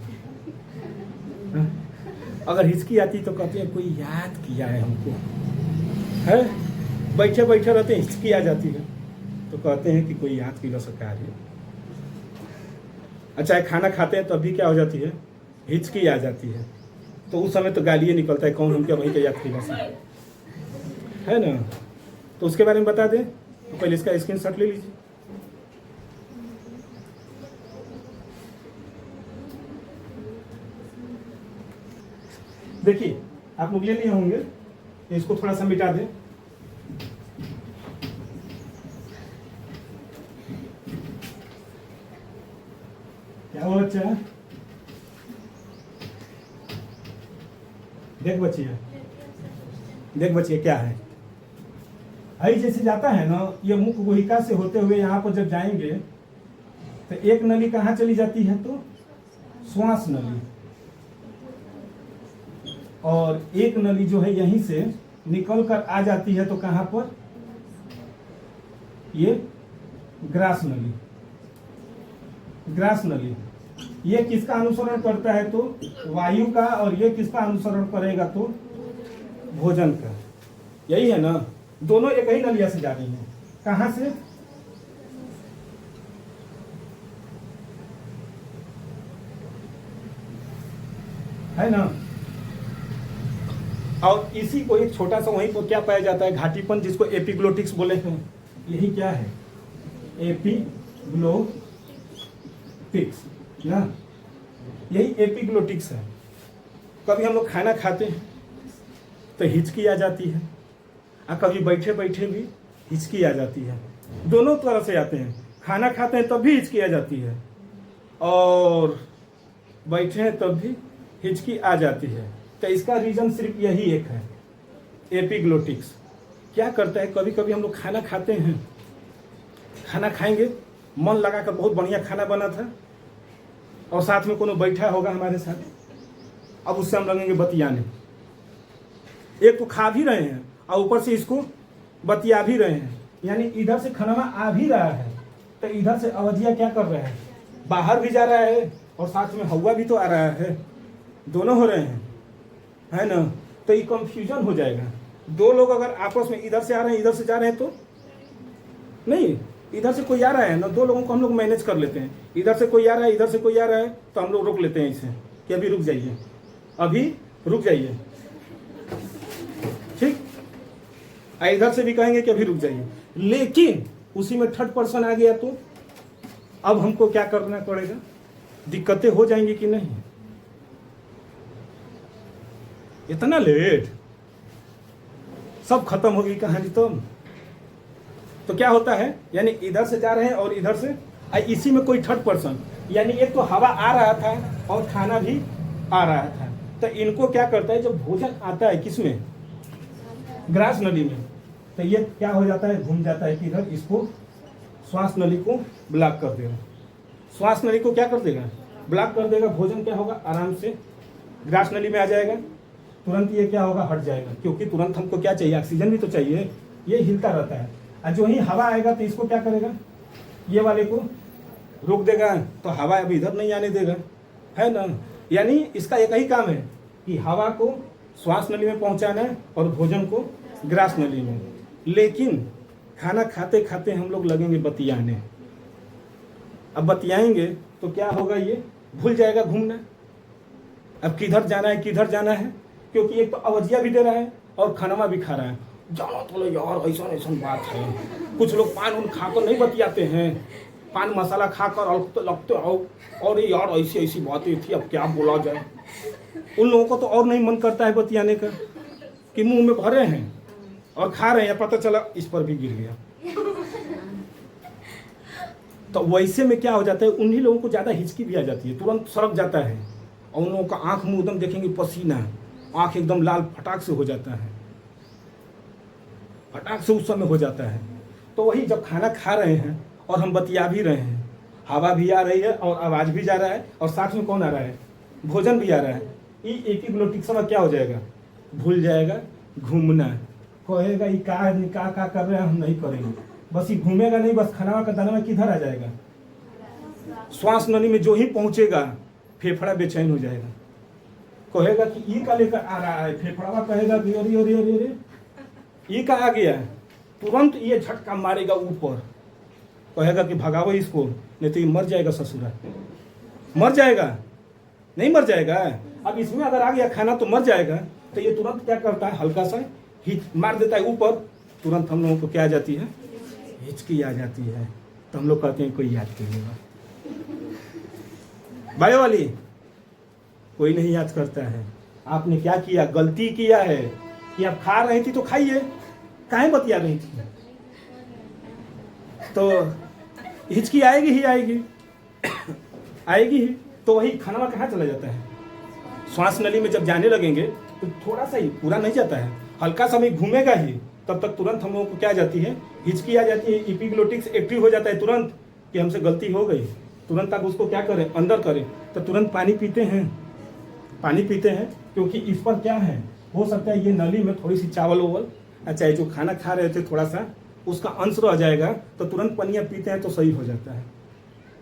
अगर हिचकी आती तो कहते हैं कोई याद किया है हमको, है बैठे बैठे रहते हैं, हिचकी आ जाती है तो कहते हैं कि कोई याद किया सरकार है। अच्छा, खाना खाते हैं तब भी क्या हो जाती है, हिचकी आ जाती है, तो उस समय तो गालियाँ निकलता है, कौन हमको वहीं का याद किया है ना। तो उसके बारे में बता दें, तो पहले इसका स्क्रीनशॉट ले लीजिए। देखिए आप लोग ले लिए होंगे, तो इसको थोड़ा सा मिटा दें। क्या हुआ बच्चा, देख बचिए क्या है। आई जैसे जाता है ना, ये मुख गुहिका से होते हुए यहाँ पर जब जाएंगे तो एक नली कहाँ चली जाती है, तो श्वास नली, और एक नली जो है यहीं से निकल कर आ जाती है तो कहाँ पर, ये ग्रास नली। ग्रास नली ये किसका अनुसरण करता है, तो वायु का, और ये किसका अनुसरण करेगा, तो भोजन का। यही है ना, दोनों एक ही नलिया से जा रही हैं। कहां से, है ना। और इसी को एक छोटा सा वहीं पर क्या पाया जाता है, घाटीपन, जिसको एपिग्लोटिक्स बोले हैं। यही क्या है, एपिग्लोटिक्स ना, यही एपिग्लोटिक्स है। कभी हम लोग खाना खाते हैं तो हिचकी आ जाती है, और कभी बैठे बैठे भी हिचकी आ जाती है। दोनों तरह से आते हैं, खाना खाते हैं तब भी हिचकी आ जाती है, और बैठे हैं तब भी हिचकी आ जाती है। तो इसका रीजन सिर्फ यही एक है, एपिग्लोटिक्स। क्या करता है, कभी कभी हम लोग खाना खाते हैं, खाना खाएंगे, मन लगा कर, बहुत बढ़िया खाना बना था, और साथ में कोनो बैठा होगा हमारे साथ, अब उससे हम लगेंगे बतियाने। एक तो खा भी रहे हैं और ऊपर से इसको बतिया भी रहे हैं, यानी इधर से खाना आ भी रहा है, तो इधर से अवधिया क्या कर रहा है, बाहर भी जा रहा है, और साथ में हवा भी तो आ रहा है, दोनों हो रहे हैं, है ना। तो ये कंफ्यूजन हो जाएगा। दो लोग अगर आपस में इधर से आ रहे हैं, इधर से जा रहे हैं, तो नहीं, इधर से कोई आ रहा है ना, दो लोगों को हम लोग मैनेज कर लेते हैं। इधर से कोई आ रहा है, इधर से कोई आ रहा है, तो हम लोग रोक लेते हैं इसे कि अभी रुक जाइए, अभी रुक जाइए, ठीक। इधर से भी कहेंगे कि अभी रुक जाइए, लेकिन उसी में थर्ड पर्सन आ गया तो अब हमको क्या करना पड़ेगा, दिक्कतें हो जाएंगी कि नहीं। इतना लेट, सब खत्म हो गई कहानी। तो तो क्या होता है, यानी इधर से जा रहे हैं और इधर से, इसी में कोई थर्ड पर्सन, यानी एक तो हवा आ रहा था और खाना भी आ रहा था। तो इनको क्या करता है, जब भोजन आता है किसमें, ग्रास नली में, तो ये क्या हो जाता है, घूम जाता है किधर, इसको श्वास नली को ब्लॉक कर देगा। श्वास नली को क्या कर देगा, ब्लॉक कर देगा। भोजन क्या होगा, आराम से ग्रास नली में आ जाएगा, तुरंत ये क्या होगा, हट जाएगा, क्योंकि तुरंत हमको क्या चाहिए, ऑक्सीजन भी तो चाहिए, ये हिलता रहता है। और जो ही हवा आएगा तो इसको क्या करेगा, ये वाले को रोक देगा, तो हवा अभी इधर नहीं आने देगा, है ना। यानी इसका एक ही काम है कि हवा को श्वास नली में पहुंचाना है और भोजन को ग्रास नली में। लेकिन खाना खाते खाते हम लोग लगेंगे बतियाने। अब बतियाएंगे तो क्या होगा, ये भूल जाएगा घूमना, अब किधर जाना है किधर जाना है, क्योंकि एक तो अवजिया भी दे रहा है और खाना भी खा रहा है। जानो तो यार, ऐसा ऐसा बात है, कुछ लोग पान उन खाकर नहीं बतियाते हैं, पान मसाला खाकर और लगते हो, और यार ऐसी ऐसी बातें थी, अब क्या बोला जाए। उन लोगों को तो और नहीं मन करता है बतियाने का, कि मुंह में भरे हैं और खा रहे हैं, पता चला इस पर भी गिर गया। तो वैसे में क्या हो जाता है, उन्हीं लोगों को ज्यादा हिचकी भी आ जाती है, तुरंत सड़क जाता है, और उन लोगों का आंख मुंह एकदम देखेंगे पसीना, आंख एकदम लाल फटाक से हो जाता है, फटाक से उस समय हो जाता है। तो वही जब खाना खा रहे हैं और हम बतिया भी रहे हैं, हवा भी आ रही है और आवाज भी जा रहा है, और साथ में कौन आ रहा है, भोजन भी आ रहा है, ये एपिग्लोटिक समय क्या हो जाएगा, भूल जाएगा घूमना, कहेगा ये का कर रहे हैं, हम नहीं करेंगे, बस ये घूमेगा नहीं, बस खाना का दाना में किधर आ जाएगा, श्वास नली में जो ही पहुंचेगा फेफड़ा बेचैन हो जाएगा, कहेगा कि ये का लेकर आ रहा है, फेफड़ा कहेगा कि अरे अरे अरे अरे ये का आ गया, तुरंत ये झटका मारेगा ऊपर, कहेगा कि भगाओ इसको, नहीं तो ये मर जाएगा ससुरा, मर जाएगा, नहीं मर जाएगा। अब इसमें अगर आ गया खाना तो मर जाएगा, तो ये तुरंत क्या करता है, हल्का सा ही मार देता है ऊपर, तुरंत हम लोगों को क्या आ जाती है, हिचकी आ जाती है। तो हम लोग कहते हैं कोई याद करेगा, बायो वाली कोई नहीं याद करता है। आपने क्या किया, गलती किया है कि आप खा रही थी तो खाइए, काहे बतिया रही थी, तो हिचकी आएगी ही आएगी, आएगी ही। तो वही खाना कहाँ चला जाता है, श्वास नली में जब जाने लगेंगे तो थोड़ा सा ही, पूरा नहीं जाता है, हल्का समय घूमेगा ही, तब तक तुरंत हम लोगों को क्या आ जाती है, हिचकी आ जाती है, एपिग्लोटिक्स एक्टिव हो जाता है तुरंत कि हमसे गलती हो गई। तुरंत आप उसको क्या करें, अंदर करें, तो तुरंत पानी पीते हैं, पानी पीते हैं, क्योंकि इस पर क्या है, हो सकता है ये नली में थोड़ी सी चावल ओवल, अच्छा जो खाना खा रहे थे थोड़ा सा उसका अंश रह जाएगा, तो तुरंत पनिया पीते हैं तो सही हो जाता है,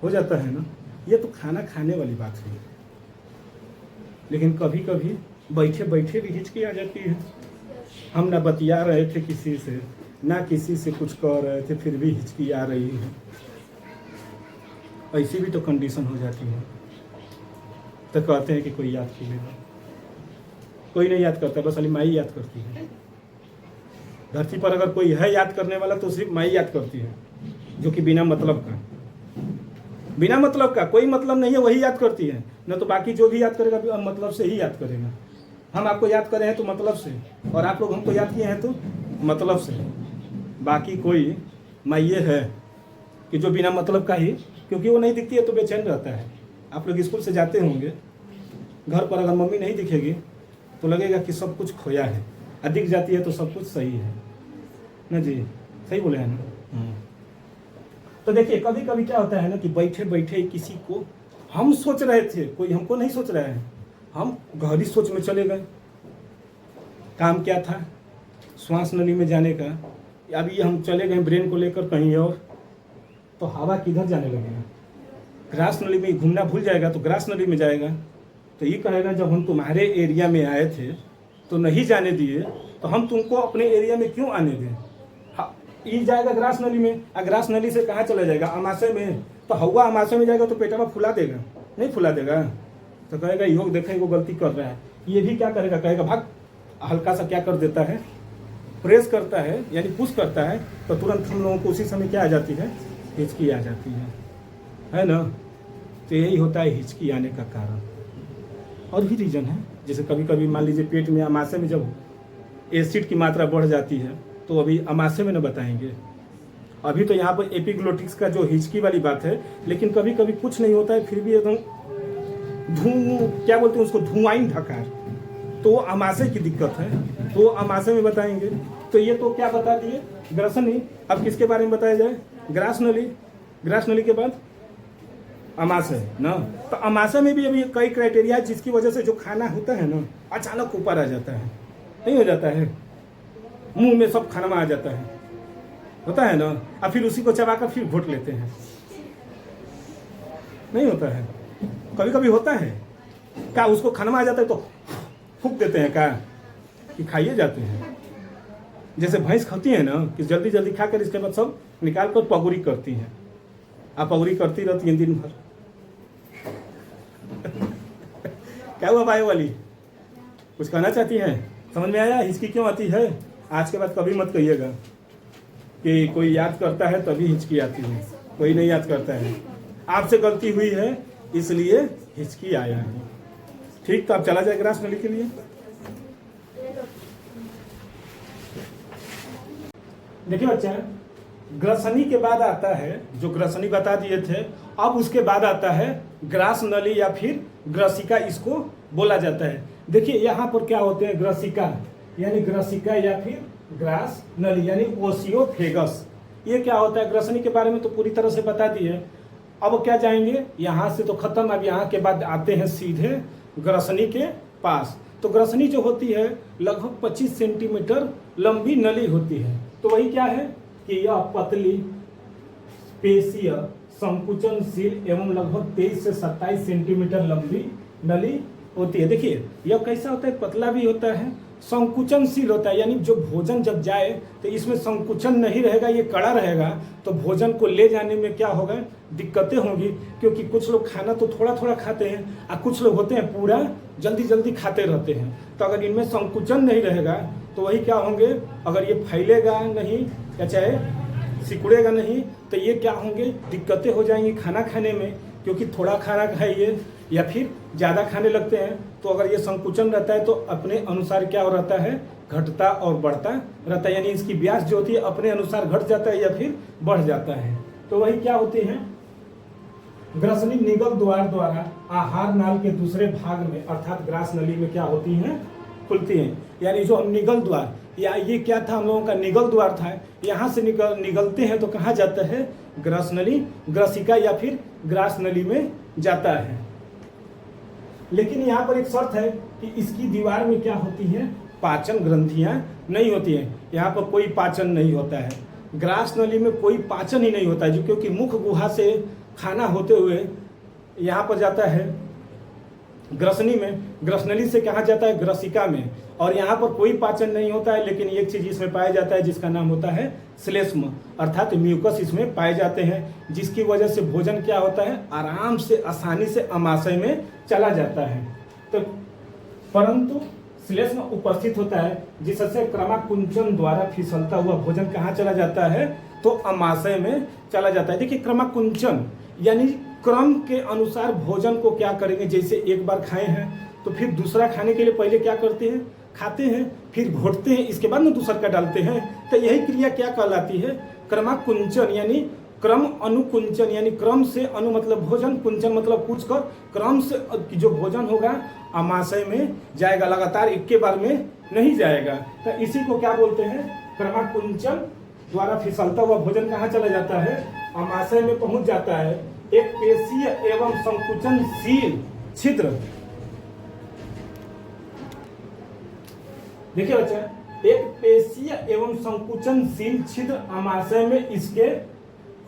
हो जाता है ना। ये तो खाना खाने वाली बात है, लेकिन कभी कभी बैठे बैठे भी हिचकी आ जाती है। हम ना बतिया रहे थे किसी से, ना किसी से कुछ कह रहे थे, फिर भी हिचकी आ रही है, ऐसी भी तो कंडीशन हो जाती है। तो कहते हैं कि कोई याद कर लेगा, कोई नहीं याद करता, बस अली माई याद करती है। धरती पर अगर कोई है याद करने वाला तो सिर्फ माई याद करती है, जो कि बिना मतलब का, बिना मतलब का, कोई मतलब नहीं है वही याद करती है, न तो बाकी जो भी याद करेगा मतलब से ही याद करेगा। हम आपको याद करे हैं तो मतलब से, और आप लोग हमको याद किए हैं तो मतलब से। बाकी कोई माइये है कि जो बिना मतलब का ही, क्योंकि वो नहीं दिखती है तो बेचैन रहता है। आप लोग स्कूल से जाते होंगे, घर पर अगर मम्मी नहीं दिखेगी तो लगेगा कि सब कुछ खोया है, और दिख जाती है तो सब कुछ सही है ना जी, सही बोले हैं ना। तो देखिए कभी कभी क्या होता है ना कि बैठे बैठे किसी को हम सोच रहे थे, कोई हमको नहीं सोच रहा है, हम गहरी सोच में चले गए। काम क्या था, श्वास नली में जाने का। अभी हम चले गए ब्रेन को लेकर कहीं और, तो हवा किधर जाने लगेगा, ग्रास नली में घूमना भूल जाएगा तो ग्रास नली में जाएगा। तो ये कहेगा जब हम तुम्हारे एरिया में आए थे तो नहीं जाने दिए, तो हम तुमको अपने एरिया में क्यों आने दें। ये जाएगा ग्रास नली में, और ग्रास नली से कहाँ चला जाएगा, अमाशय में। तो हवा अमाशय में जाएगा तो पेटा में फुला देगा, नहीं फुला देगा। तो कहेगा योग देखें वो गलती कर रहा है, ये भी क्या करेगा, कहेगा भाग, हल्का सा क्या कर देता है, प्रेस करता है, यानी पुश करता है, तो तुरंत हम लोगों को उसी समय क्या आ जाती है, हिचकी आ जाती है ना। तो यही होता है हिचकी आने का कारण। और भी रीज़न है, जैसे कभी कभी मान लीजिए पेट में अमाशय में जब एसिड की मात्रा बढ़ जाती है, तो अभी अमाशय में न बताएंगे, अभी तो यहाँ पर एपिग्लोटिक्स का जो हिचकी वाली बात है, लेकिन कभी कभी कुछ नहीं होता है फिर भी एकदम क्या बोलते हैं उसको, धुआं ढकार, तो अमाशय की दिक्कत है, तो अमाशय में बताएंगे। तो ये तो क्या बता दिए, ग्रसनी। अब किसके बारे में बताया जाए, ग्रास नली। ग्रास नली के बाद अमाशय ना। तो अमाशय में भी अभी कई क्राइटेरिया है जिसकी वजह से जो खाना होता है ना अचानक ऊपर आ जाता है, नहीं हो जाता है, मुंह में सब खाना में आ जाता है, होता है ना, और फिर उसी को चबाकर फिर घोट लेते हैं, नहीं होता है, कभी कभी होता है क्या, उसको खाना में आ जाता है तो फूंक देते हैं क्या कि खाइए जाते हैं। जैसे भैंस खाती है ना कि जल्दी जल्दी खाकर इसके बाद सब निकाल कर पगुरी करती हैं, आप पगुरी करती रहती हैं दिन भर। क्या हुआ भाई वाली, कुछ कहना चाहती हैं, समझ में आया हिचकी क्यों आती है? आज के बाद कभी मत कहिएगा कि कोई याद करता है तभी हिचकी आती है, कोई नहीं याद करता है, आपसे गलती हुई है इसलिए हिचकी आया है। ठीक, तो आप चला जाए ग्रास नली के लिए। देखिए बच्चा, ग्रसनी के बाद आता है, जो ग्रसनी बता दिए थे, अब उसके बाद आता है ग्रास नली या फिर ग्रसिका, इसको बोला जाता है। देखिए यहाँ पर क्या होते हैं, ग्रसिका यानी ग्रसिका या फिर ग्रास नली यानी ओसियोफेगस। ये क्या होता है, ग्रसनी के बारे में तो पूरी तरह से बता दिए। अब क्या जाएंगे, यहाँ से तो खत्म, अब यहाँ के बाद आते हैं सीधे ग्रसनी के पास। तो ग्रसनी जो होती है लगभग 25 सेंटीमीटर लंबी नली होती है। तो वही क्या है कि यह पतली, पेशीय, संकुचनशील एवं लगभग 23 से 27 सेंटीमीटर लंबी नली होती है। देखिए यह कैसा होता है, पतला भी होता है, संकुचनशील होता है, यानी जो भोजन जब जाए तो इसमें संकुचन नहीं रहेगा, ये कड़ा रहेगा, तो भोजन को ले जाने में क्या होगा, दिक्कतें होंगी। क्योंकि कुछ लोग खाना तो थोड़ा थोड़ा खाते हैं और कुछ लोग होते हैं पूरा जल्दी जल्दी खाते रहते हैं। तो अगर इनमें संकुचन नहीं रहेगा तो वही क्या होंगे, अगर ये फैलेगा नहीं या चाहे सिकुड़ेगा नहीं तो ये क्या होंगे, दिक्कतें हो जाएंगी खाना खाने में। क्योंकि थोड़ा खाना खाइए या फिर ज़्यादा खाने लगते हैं तो अगर ये संकुचन रहता है तो अपने अनुसार क्या हो रहता है, घटता और बढ़ता रहता है, यानी इसकी व्यास जो होती है अपने अनुसार घट जाता है या फिर बढ़ जाता है। तो वही क्या होती है, ग्रसनी निगल द्वार द्वारा आहार नाल के दूसरे भाग में अर्थात ग्रास नली में क्या होती हैं, खुलती हैं। यानी जो हम निगल द्वार, या ये क्या था, हम लोगों का निगल द्वार था, यहाँ से निगलते हैं तो कहाँ जाता है, ग्रास नली, ग्रसिका या फिर ग्रास नली में जाता है। लेकिन यहाँ पर एक शर्त है कि इसकी दीवार में क्या होती है, पाचन ग्रंथियां नहीं होती हैं। यहाँ पर कोई पाचन नहीं होता है, ग्रास नली में कोई पाचन ही नहीं होता है, जो क्योंकि मुख गुहा से खाना होते हुए यहाँ पर जाता है ग्रसनी में, ग्रसनली से कहाँ जाता है, ग्रसिका में, और यहाँ पर कोई पाचन नहीं होता है। लेकिन एक चीज इसमें पाया जाता है जिसका नाम होता है श्लेष्म, अर्थात म्यूकस इसमें पाए जाते हैं, जिसकी वजह से भोजन क्या होता है, आराम से आसानी से अमाशय में चला जाता है। तो परंतु श्लेष्म उपस्थित होता है जिससे क्रमाकुंचन द्वारा फिसलता हुआ भोजन कहाँ चला जाता है, तो अमाशय में चला जाता है। देखिए क्रमाकुंचन यानी क्रम के अनुसार भोजन को क्या करेंगे, जैसे एक बार खाए हैं तो फिर दूसरा खाने के लिए पहले क्या करते हैं, खाते हैं, फिर घोटते हैं, इसके बाद में दूसरा का डालते हैं। तो यही क्रिया क्या कहलाती है, क्रमाकुंचन, यानी क्रम अनुकुंचन, यानी क्रम से अनु मतलब भोजन, कुंचन मतलब कुछ कर, क्रम से जो भोजन होगा अमाशय में जाएगा, लगातार एक के बार में नहीं जाएगा। तो इसी को क्या बोलते हैं, क्रमाकुंचन द्वारा फिसलता हुआ भोजन कहाँ चला जाता है, अमाशय में पहुंच जाता है। एक पेशीय एवं संकुचनशील छिद्र, देखिए बच्चा, एक पेशीय एवं संकुचनशील छिद्र अमाशय में इसके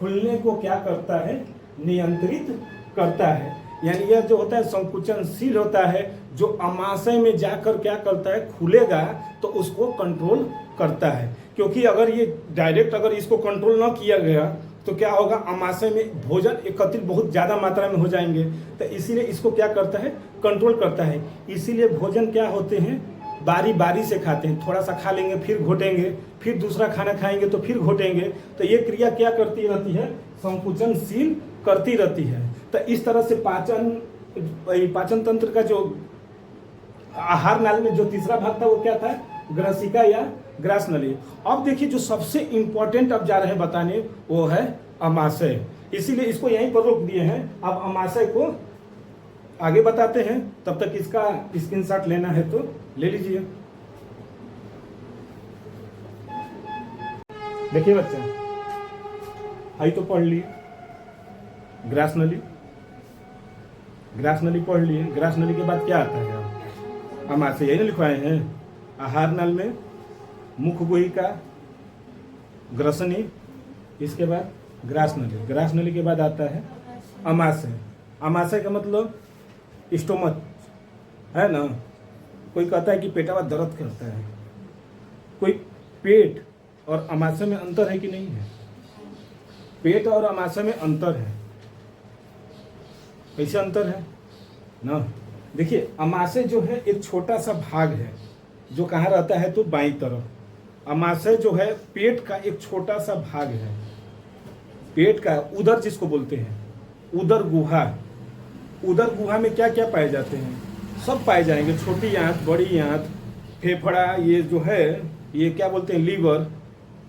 खुलने को क्या करता है, नियंत्रित करता है। यानी यह जो होता है संकुचनशील होता है, जो अमाशय में जाकर क्या करता है, खुलेगा तो उसको कंट्रोल करता है। क्योंकि अगर ये डायरेक्ट अगर इसको कंट्रोल ना किया गया तो क्या होगा, अमाशय में भोजन एकत्रित बहुत ज़्यादा मात्रा में हो जाएंगे। तो इसीलिए इसको क्या करता है, कंट्रोल करता है। इसीलिए भोजन क्या होते हैं, बारी बारी से खाते हैं, थोड़ा सा खा लेंगे फिर घोटेंगे, फिर दूसरा खाना खाएंगे तो फिर घोटेंगे। तो ये क्रिया क्या करती रहती है, संकुचनशील करती रहती है। तो इस तरह से पाचन तंत्र का जो आहार नाल में जो तीसरा भाग था वो क्या था, ग्रसिका या ग्रास नली। अब देखिए जो सबसे इंपॉर्टेंट अब जा रहे हैं बताने वो है अमाशय, इसीलिए इसको यहीं पर रोक दिए हैं। अब अमाशय को आगे बताते हैं, तब तक इसका स्क्रीनशॉट लेना है तो ले लीजिए। देखिए बच्चा, आई तो पढ़ लिए ग्रास नली, ग्रास नली पढ़ लिए। ग्रास नली के बाद क्या आता है? अमाशय, यही ना लिखवाए हैं। आहार नल में मुख गुहिका, ग्रसनी, इसके बाद ग्रास नली। ग्रास नली के बाद आता है अमाशय। अमाशय का मतलब स्टोमक है ना। कोई कहता है कि पेटवा दर्द करता है, कोई पेट और अमाशय में अंतर है कि नहीं है? पेट और अमाशय में अंतर है। कैसे अंतर है ना? देखिए अमाशय जो है एक छोटा सा भाग है जो कहाँ रहता है तो बाईं तरफ। अमाशय जो है पेट का एक छोटा सा भाग है, पेट का, उदर जिसको बोलते हैं, उदर गुहा। उदर गुहा में क्या क्या पाए जाते हैं? सब पाए जाएंगे, छोटी आंत, बड़ी आंत, फेफड़ा, ये जो है ये क्या बोलते हैं लीवर,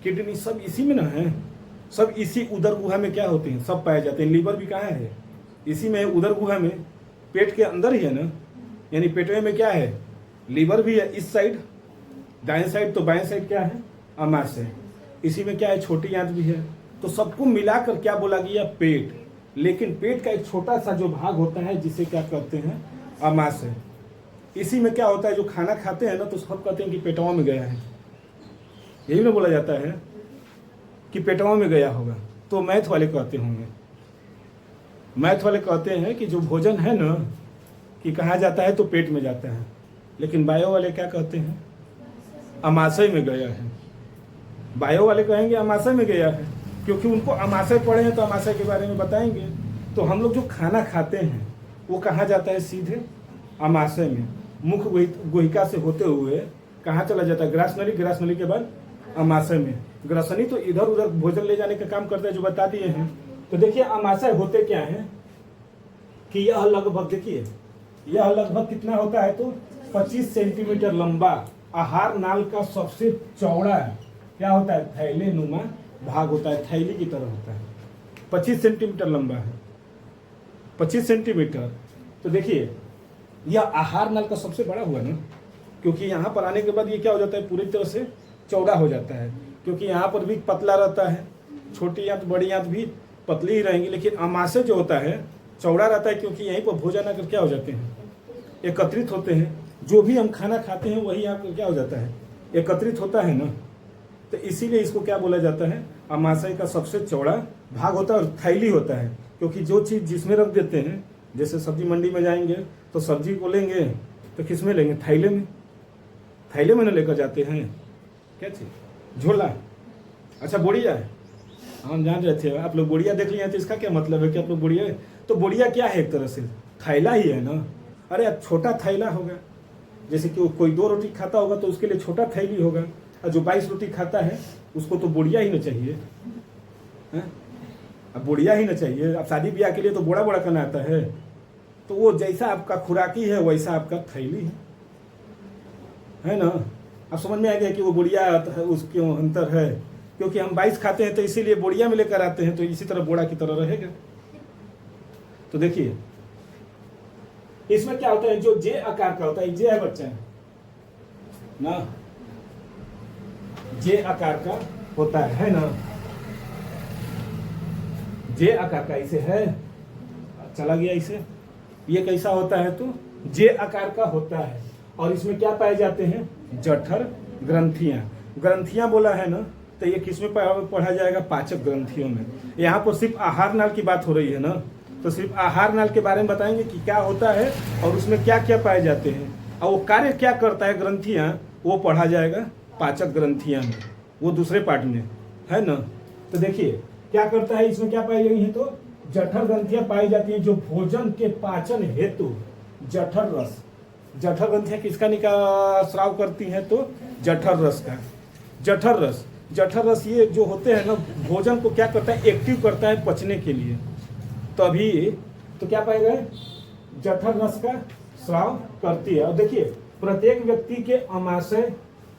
किडनी, सब इसी में ना है। सब इसी उदर गुहा में क्या होते हैं, सब पाए जाते हैं। लीवर भी कहाँ है? इसी में, उदर गुहा में, पेट के अंदर ही है ना। यानी पेटवे में क्या है? लीवर भी है इस साइड, दाएं साइड, तो बाएं साइड क्या है? अमाशय। इसी में क्या है? छोटी आंत भी है। तो सबको मिलाकर क्या बोला गया? पेट। लेकिन पेट का एक छोटा सा जो भाग होता है जिसे क्या कहते हैं? अमाशय। इसी में क्या होता है, जो खाना खाते हैं ना तो सब कहते हैं कि पेटवा में गया है, यही ना बोला जाता है कि पेटवा में गया होगा। तो मैथ वाले कहते होंगे, मैथ वाले कहते हैं कि जो भोजन है ना कि कहाँ जाता है तो पेट में जाता है, लेकिन बायो वाले क्या कहते हैं? अमाशय में गया है। बायो वाले कहेंगे अमाशय में गया है, क्योंकि उनको अमाशय पढ़े हैं तो अमाशय के बारे में बताएंगे। तो हम लोग जो खाना खाते हैं वो कहाँ जाता है? सीधे अमाशय में, मुख गुहिका से होते हुए कहाँ चला जाता है? ग्रास नली। ग्रास नली के बाद अमाशय में। ग्रसनी तो इधर उधर भोजन ले जाने का काम करता है, जो बता दिए हैं। तो देखिए अमाशय होते क्या है कि यह लगभग, देखिए यह लगभग कितना होता है तो 25 सेंटीमीटर लंबा आहार नाल का सबसे चौड़ा क्या होता है? थैले नुमा भाग होता है, थैली की तरह होता है। 25 सेंटीमीटर लंबा है, 25 सेंटीमीटर। तो देखिए यह आहार नाल का सबसे बड़ा हुआ ना, क्योंकि यहाँ पर आने के बाद ये क्या हो जाता है? पूरी तरह से चौड़ा हो जाता है, क्योंकि यहाँ पर भी पतला रहता है, छोटी आंत बड़ी आंत भी पतली ही रहेंगी। लेकिन अमाशय जो होता है चौड़ा रहता है, क्योंकि यहीं पर भोजन आकर क्या हो जाते हैं? एकत्रित होते हैं। जो भी हम खाना खाते हैं वही यहाँ पर क्या हो जाता है? एकत्रित होता है ना। तो इसीलिए इसको क्या बोला जाता है? अमाशय का सबसे चौड़ा भाग होता है और थैली होता है, क्योंकि जो चीज़ जिसमें रख देते हैं, जैसे सब्जी मंडी में जाएंगे तो सब्जी को लेंगे तो किस में लेंगे? थैले में। थैले में ना लेकर जाते हैं क्या चीज़? झोला। अच्छा बोरिया है, हम जान रहे थे आप लोग बोरिया देख लिए हैं, तो इसका क्या मतलब है कि आप लोग बोरिया है? तो बोरिया क्या है? एक तरह से थैला ही है ना। अरे अब छोटा थैला होगा, जैसे कि कोई 2 रोटी खाता होगा तो उसके लिए छोटा थैली होगा, और जो 22 रोटी खाता है उसको तो बोरिया ही ना चाहिए है? अब बोरिया ही ना चाहिए। अब शादी ब्याह के लिए तो बड़ा बड़ा करना आता है। तो वो जैसा आपका खुराकी है वैसा आपका थैली है ना। अब समझ में आ गया कि वो बोरिया उसके अंतर है, क्योंकि हम 22 खाते हैं तो इसीलिए बोरिया में लेकर आते हैं, तो इसी तरह बोरा की तरह रहेगा। तो देखिए इसमें क्या होता है? जो जे आकार का होता है, जे है बच्चा ना, जे आकार का होता है ना, जे आकार का इसे है, चला गया इसे। ये कैसा होता है तो जे आकार का होता है, और इसमें क्या पाए जाते हैं? जठर ग्रंथियां। ग्रंथियां बोला है ना, तो ये किसमें पढ़ा जाएगा? पाचक ग्रंथियों में। यहाँ पर सिर्फ आहार नाल की बात हो रही है ना, तो सिर्फ आहार नाल के बारे में बताएंगे कि क्या होता है और उसमें क्या क्या पाए जाते हैं, और वो कार्य क्या करता है ग्रंथियां, वो पढ़ा जाएगा पाचक ग्रंथियां में, वो दूसरे पार्ट में है ना। तो देखिए क्या करता है, इसमें क्या पाई गई है तो जठर ग्रंथियां पाई जाती हैं, जो भोजन के पाचन हेतु जठर रस। जठर ग्रंथियां किसका स्राव करती हैं तो जठर रस का। जठर रस, जठर रस ये जो होते हैं ना, भोजन को क्या करता है? एक्टिव करता है पचने के लिए। तभी तो क्या पाए गए? जठर रस का स्राव करती है। और देखिए प्रत्येक व्यक्ति के अमाशय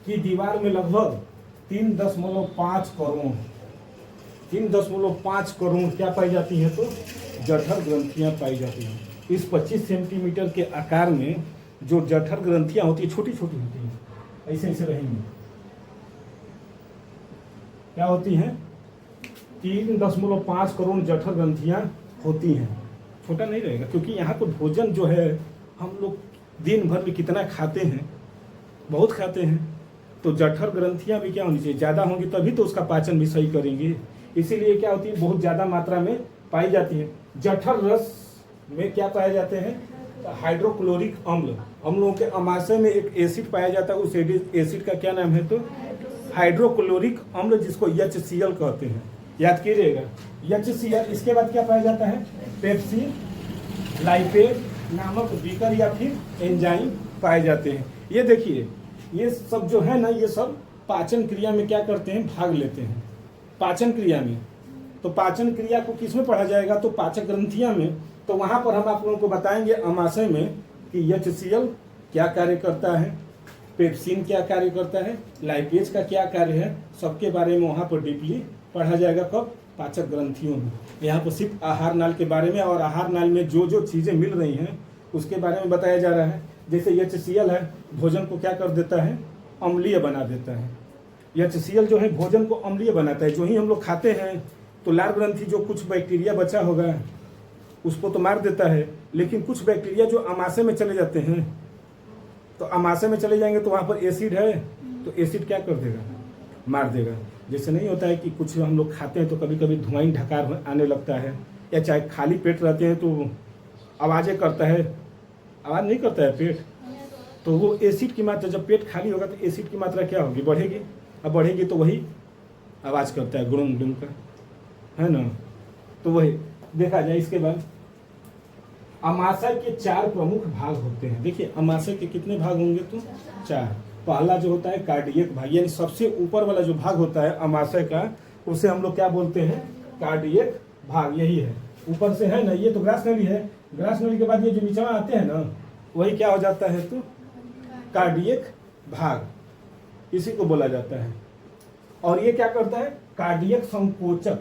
कि दीवार में लगभग 3.5 करोड़ 3.5 करोड़ क्या पाई जाती है, तो जठर ग्रंथियां पाई जाती हैं। इस 25 सेंटीमीटर के आकार में जो जठर ग्रंथियां होती है, छोटी छोटी होती हैं, ऐसे ऐसे रहेंगी, क्या होती हैं, 3.5 करोड़ जठर ग्रंथियां होती हैं। छोटा नहीं रहेगा, क्योंकि यहाँ पर भोजन जो है हम लोग दिन भर में कितना खाते हैं, बहुत खाते हैं, तो जठर ग्रंथियां भी क्या होनी चाहिए, ज़्यादा होंगी तभी तो उसका पाचन भी सही करेंगे। इसीलिए क्या होती है, बहुत ज़्यादा मात्रा में पाई जाती है। जठर रस में क्या पाए जाते हैं, हाइड्रोक्लोरिक अम्ल। हम लोगों के अमाशय में एक एसिड पाया जाता है, उस एसिड का क्या नाम है, तो हाइड्रोक्लोरिक अम्ल, जिसको HCl कहते हैं, याद कीजिएगा, HCl। इसके बाद क्या पाया जाता है, पेप्सिन, लाइपेज नामक बीकर या फिर एंजाइम पाए जाते हैं। ये देखिए, ये सब जो है ना, ये सब पाचन क्रिया में क्या करते हैं, भाग लेते हैं पाचन क्रिया में। तो पाचन क्रिया को किस में पढ़ा जाएगा, तो पाचक ग्रंथियां में। तो वहां पर हम आप लोगों को बताएंगे अमाशय में कि HCl क्या कार्य करता है, पेप्सिन क्या कार्य करता है, लाइपेज का क्या कार्य है, सबके बारे में वहां पर डीपली पढ़ा जाएगा। कब, पाचक ग्रंथियों में। यहाँ पर सिर्फ आहार नाल के बारे में और आहार नाल में जो जो चीजें मिल रही हैं उसके बारे में बताया जा रहा है। जैसे HCl है, भोजन को क्या कर देता है, अम्लीय बना देता है। HCl जो है भोजन को अम्लीय बनाता है। जो ही हम लोग खाते हैं तो लार ग्रंथि जो कुछ बैक्टीरिया बचा होगा उसको तो मार देता है, लेकिन कुछ बैक्टीरिया जो अमाशय में चले जाते हैं, तो अमाशय में चले जाएंगे तो वहाँ पर एसिड है, तो एसिड क्या कर देगा, मार देगा। जैसे नहीं होता है कि कुछ हम लोग खाते हैं तो कभी कभी धुआं ढकार आने लगता है, या चाहे खाली पेट रहते हैं तो आवाज़ें करता है, आवाज़ नहीं करता है पेट, तो वो एसिड की मात्रा, जब पेट खाली होगा तो एसिड की मात्रा क्या होगी, बढ़ेगी। अब बढ़ेगी तो वही आवाज़ करता है, गुड़ुम गुड़ुम का, है ना। तो वही देखा जाए। इसके बाद अमाशय के 4 प्रमुख भाग होते हैं। देखिए अमाशय के कितने भाग होंगे, तो 4। पहला जो होता है कार्डियक भाग, यानी सबसे ऊपर वाला जो भाग होता है अमाशय का, उसे हम लोग क्या बोलते हैं, कार्डियक भाग। यही है, ऊपर से है ना, ये तो ग्रास नली है, ग्रास नली के बाद ये जो नीचे आते हैं ना, वही क्या हो जाता है, तो कार्डियक भाग, इसी को बोला जाता है। और ये क्या करता है, कार्डियक संकोचक,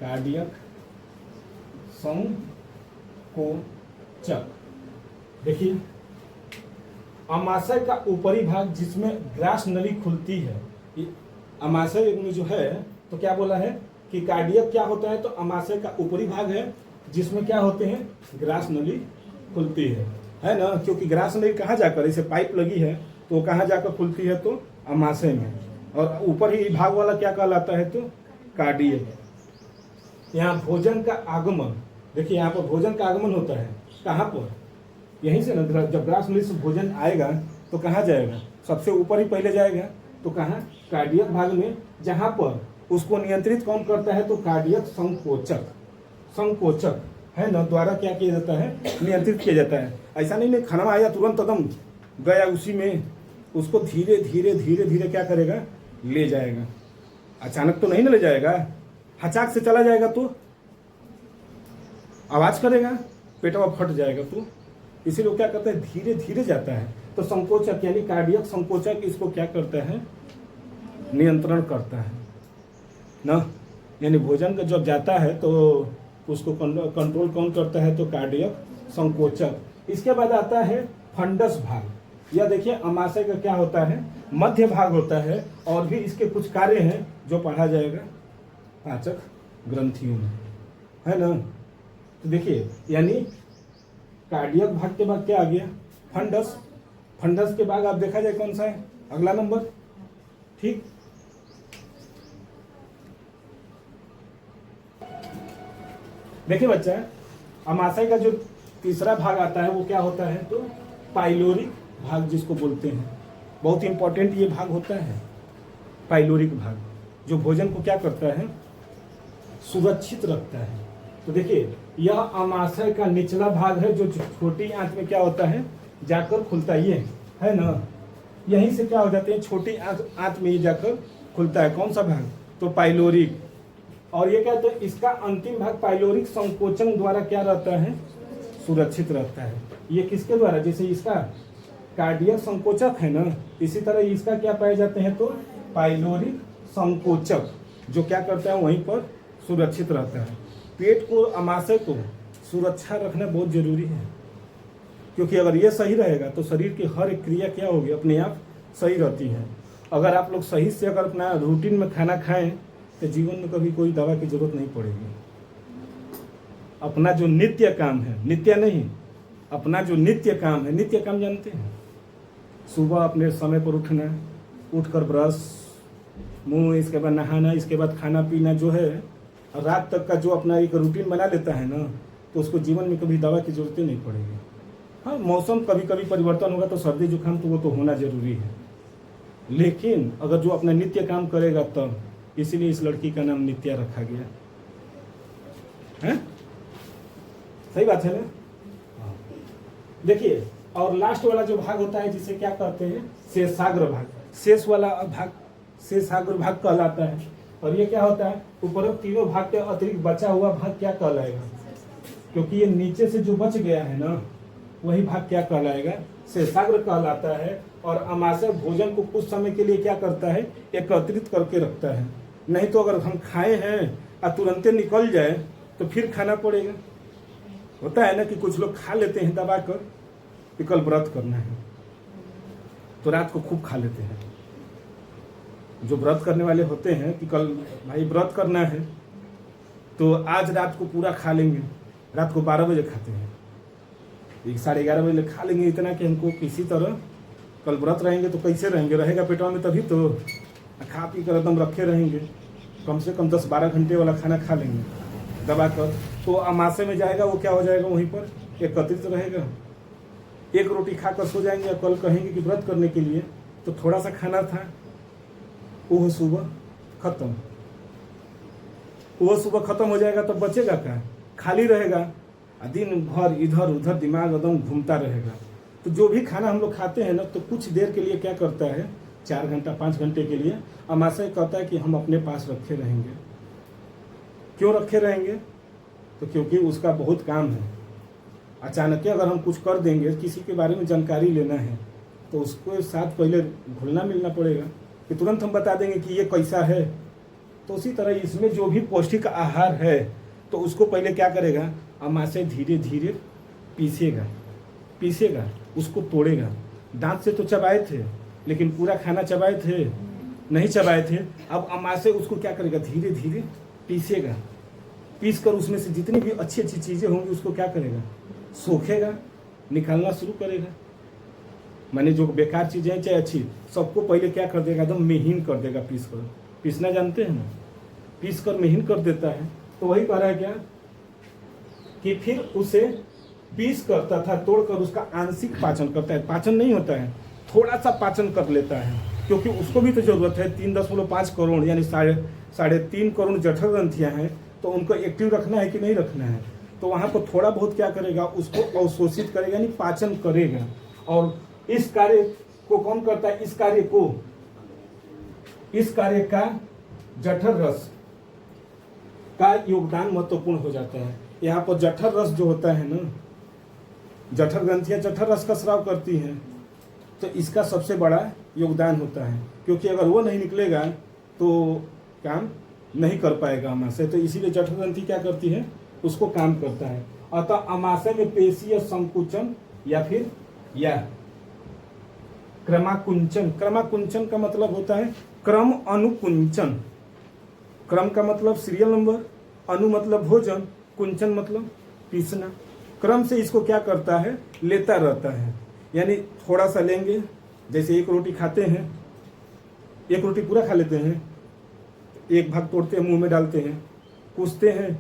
कार्डियक संकोचक। देखिए अमाशय का ऊपरी भाग जिसमें ग्रास नली खुलती है, अमाशय में जो है तो क्या बोला है कि कार्डियक क्या होता है, तो अमाशय का ऊपरी भाग है जिसमें क्या होते हैं, ग्रास नली खुलती है ना। क्योंकि ग्रास नली कहाँ जाकर, इसे पाइप लगी है तो वो कहाँ जाकर खुलती है, तो अमाशय में। और ऊपर ही भाग वाला क्या कहलाता है, तो कार्डियक। यहाँ भोजन का आगमन, देखिए यहाँ पर भोजन का आगमन होता है कहाँ पर, यहीं से ना। जब ग्रास नली से भोजन आएगा तो कहाँ जाएगा, सबसे ऊपर ही पहले जाएगा, तो कहाँ, कार्डियक भाग में, जहाँ पर उसको नियंत्रित कौन करता है, तो कार्डियक संकोचक, संकोचक है ना, द्वारा क्या किया जाता है, नियंत्रित किया जाता है। ऐसा नहीं खाना आया तुरंत कदम गया उसी में, उसको धीरे धीरे धीरे धीरे क्या करेगा, ले जाएगा। अचानक तो नहीं ना ले जाएगा, हचाक से चला जाएगा तो आवाज करेगा, पेटवा फट जाएगा। तो इसीलिए क्या करता है, धीरे धीरे जाता है। तो संकोचक यानी कार्डियक संकोचक इसको क्या करता है, नियंत्रण करता है ना। यानी भोजन का जब जाता है तो उसको कंट्रोल कौन करता है, तो कार्डियक संकोचक। इसके बाद आता है फंडस भाग। यह देखिए अमाशय का क्या होता है, मध्य भाग होता है, और भी इसके कुछ कार्य हैं जो पढ़ा जाएगा पाचक ग्रंथियों में, है ना। तो देखिए यानी कार्डियक भाग के बाद क्या आ गया, फंडस। फंडस के बाद आप देखा जाए कौन सा है, अगला नंबर, ठीक। देखिए बच्चा, अमाशय का जो तीसरा भाग आता है वो क्या होता है, तो पाइलोरिक भाग जिसको बोलते हैं। बहुत इंपॉर्टेंट ये भाग होता है पाइलोरिक भाग, जो भोजन को क्या करता है, सुरक्षित रखता है। तो देखिए यह अमाशय का निचला भाग है, जो छोटी आंत में क्या होता है, जाकर खुलता है, ये है ना। यहीं से क्या हो जाते हैं, छोटी आंत में ये जाकर खुलता है। कौन सा भाग, तो पाइलोरिक। और ये क्या है, इसका अंतिम भाग पाइलोरिक संकोचन द्वारा क्या रहता है, सुरक्षित रहता है। ये किसके द्वारा, जैसे इसका कार्डियक संकोचक है ना, इसी तरह इसका क्या पाए जाते हैं, तो पाइलोरिक संकोचक, जो क्या करता है वहीं पर सुरक्षित रहता है। पेट को, आमाशय को सुरक्षा रखना बहुत जरूरी है, क्योंकि अगर ये सही रहेगा तो शरीर की हर एक क्रिया क्या होगी, अपने आप सही रहती है। अगर आप लोग सही से अगर अपना रूटीन में खाना खाएं तो जीवन में कभी कोई दवा की जरूरत नहीं पड़ेगी। अपना जो नित्य काम है, नित्य नहीं, अपना जो नित्य काम है, नित्य काम जानते हैं, सुबह अपने समय पर उठना, उठकर ब्रश, मुंह, इसके बाद नहाना, इसके बाद खाना पीना जो है, रात तक का जो अपना एक रूटीन बना लेता है ना, तो उसको जीवन में कभी दवा की जरूरत ही नहीं पड़ेगी। हाँ, मौसम कभी कभी परिवर्तन होगा तो सर्दी जुकाम तो वो तो होना जरूरी है, लेकिन अगर जो अपना नित्य काम करेगा तब, इसीलिए इस लड़की का नाम नित्या रखा गया है। सही बात है ना। देखिए, और लास्ट वाला जो भाग होता है जिसे क्या कहते हैं, शेषाग्र भाग। शेष वाला भाग शेषाग्र भाग कहलाता है। और ये क्या होता है, उपरोक्त तीनों भाग के अतिरिक्त बचा हुआ भाग क्या कहलाएगा, क्योंकि ये नीचे से जो बच गया है ना, वही भाग क्या कहलाएगा, शेषाग्र कहलाता है। और आमाशय भोजन को कुछ समय के लिए क्या करता है, एकत्रित करके रखता है। नहीं तो अगर हम खाए हैं और तुरंत निकल जाए तो फिर खाना पड़ेगा। होता है ना कि कुछ लोग खा लेते हैं दबा कर कि कल व्रत करना है, तो रात को खूब खा लेते हैं। जो व्रत करने वाले होते हैं कि कल भाई व्रत करना है तो आज रात को पूरा खा लेंगे, रात को 12 बजे खाते हैं, 11:30 बजे खा लेंगे, इतना कि हमको किसी तरह कल व्रत रहेंगे तो कैसे रहेंगे, रहेगा पेटवा में तभी तो, खा पी कर एकदम रखे रहेंगे, कम से कम 10-12 घंटे वाला खाना खा लेंगे दबा कर, तो अमाशय में जाएगा, वो क्या हो जाएगा, वहीं पर एकत्रित रहेगा। एक रोटी खाकर सो जाएंगे और कल कहेंगे कि व्रत करने के लिए तो थोड़ा सा खाना था, वो सुबह खत्म, वो सुबह खत्म हो जाएगा तो बचेगा क्या, खाली रहेगा, दिन भर इधर उधर दिमाग एकदम घूमता रहेगा। तो जो भी खाना हम लोग खाते हैं ना, तो कुछ देर के लिए क्या करता है, 4 घंटा 5 घंटे के लिए अमाशय कहता है कि हम अपने पास रखे रहेंगे। क्यों रखे रहेंगे, तो क्योंकि उसका बहुत काम है। अचानक अगर हम कुछ कर देंगे, किसी के बारे में जानकारी लेना है, तो उसको साथ पहले घुलना मिलना पड़ेगा कि तुरंत हम बता देंगे कि ये कैसा है। तो उसी तरह इसमें जो भी पौष्टिक आहार है, तो उसको पहले क्या करेगा, अमाशय धीरे धीरे पीसेगा, उसको तोड़ेगा। दांत से तो चबाए थे, लेकिन पूरा खाना चबाए थे नहीं चबाए थे। अब अमाशय उसको क्या करेगा, धीरे धीरे पीसेगा, पीस कर उसमें से जितनी भी अच्छी अच्छी चीज़ें होंगी उसको क्या करेगा, सोखेगा, निकालना शुरू करेगा। माने जो बेकार चीज़ें हैं चाहे अच्छी, सबको पहले क्या कर देगा, एकदम महीन कर देगा पीस कर। पीसना जानते हैं ना, पीस कर महीन कर देता है। तो वही कह रहा है क्या कि फिर उसे पीस करता था, तोड़कर उसका आंशिक पाचन करता है। पाचन नहीं होता है, थोड़ा सा पाचन कर लेता है, क्योंकि उसको भी तो जरूरत है। 3.5 करोड़ यानी 3.5 करोड़ जठर ग्रंथियाँ हैं, तो उनको एक्टिव रखना है कि नहीं रखना है। तो वहाँ पर थोड़ा बहुत क्या करेगा, उसको अवशोषित करेगा, यानी पाचन करेगा। और इस कार्य को कौन करता है, इस कार्य का जठर रस का योगदान महत्वपूर्ण हो जाता है। यहाँ पर जठर रस जो होता है ना, जठर ग्रंथियां जठर रस का स्राव करती हैं, तो इसका सबसे बड़ा योगदान होता है, क्योंकि अगर वो नहीं निकलेगा तो काम नहीं कर पाएगा अमाशय। तो इसीलिए जठर ग्रंथि क्या करती है, उसको काम करता है। अतः अमाशय में पेशीय संकुचन या फिर क्रमाकुंचन। क्रमाकुंचन का मतलब होता है क्रम अनुकुंचन। क्रम का मतलब सीरियल नंबर, अनु मतलब भोजन, कुंचन मतलब पीसना। क्रम से इसको क्या करता है, लेता रहता है। यानी थोड़ा सा लेंगे, जैसे एक रोटी खाते हैं, एक रोटी पूरा खा लेते हैं, एक भाग तोड़ते हैं, मुंह में डालते हैं, कूचते हैं,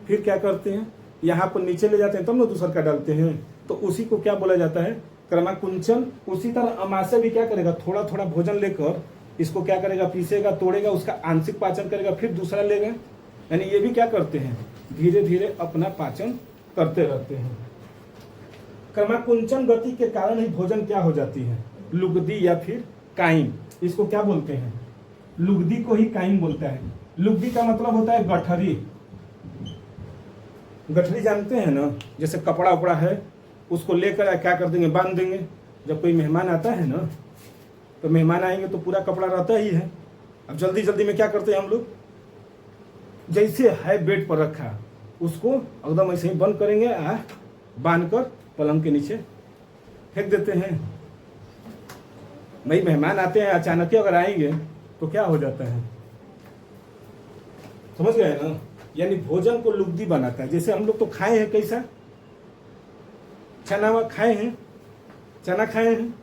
फिर क्या करते हैं, यहाँ पर नीचे ले जाते हैं, तब ना दूसर का डालते हैं। तो उसी को क्या बोला जाता है, क्रमाकुंचन। उसी तरह अमाशय भी क्या करेगा, थोड़ा थोड़ा भोजन लेकर इसको क्या करेगा, पीसेगा, तोड़ेगा, उसका आंशिक पाचन करेगा, फिर दूसरा लेगा। यानी ये भी क्या करते हैं, धीरे धीरे अपना पाचन करते रहते हैं। क्रमाकुंचन गति के कारण ही भोजन क्या हो जाती है, लुगदी या फिर काइम। इसको क्या बोलते हैं, लुगदी को ही काइम बोलता है। लुगदी का मतलब होता है गठरी। गठरी जानते हैं ना, जैसे कपड़ा उपड़ा है, उसको लेकर क्या कर देंगे, बांध देंगे, जब कोई मेहमान आता है ना, तो मेहमान आएंगे तो पूरा कपड़ा रहता ही है। अब जल्दी जल्दी में क्या करते हैं हम लोग, जैसे है बेड पर रखा उसको एकदम ऐसे ही बंद करेंगे, बांध कर पलंग के नीचे फेंक देते हैं। भाई मेहमान आते हैं अचानक ही अगर आएंगे तो क्या हो जाता है, समझ गए ना। यानी भोजन को लुब्धि बनाता है। जैसे हम लोग तो खाए हैं, कैसा चना खाए हैं, चना खाए हैं,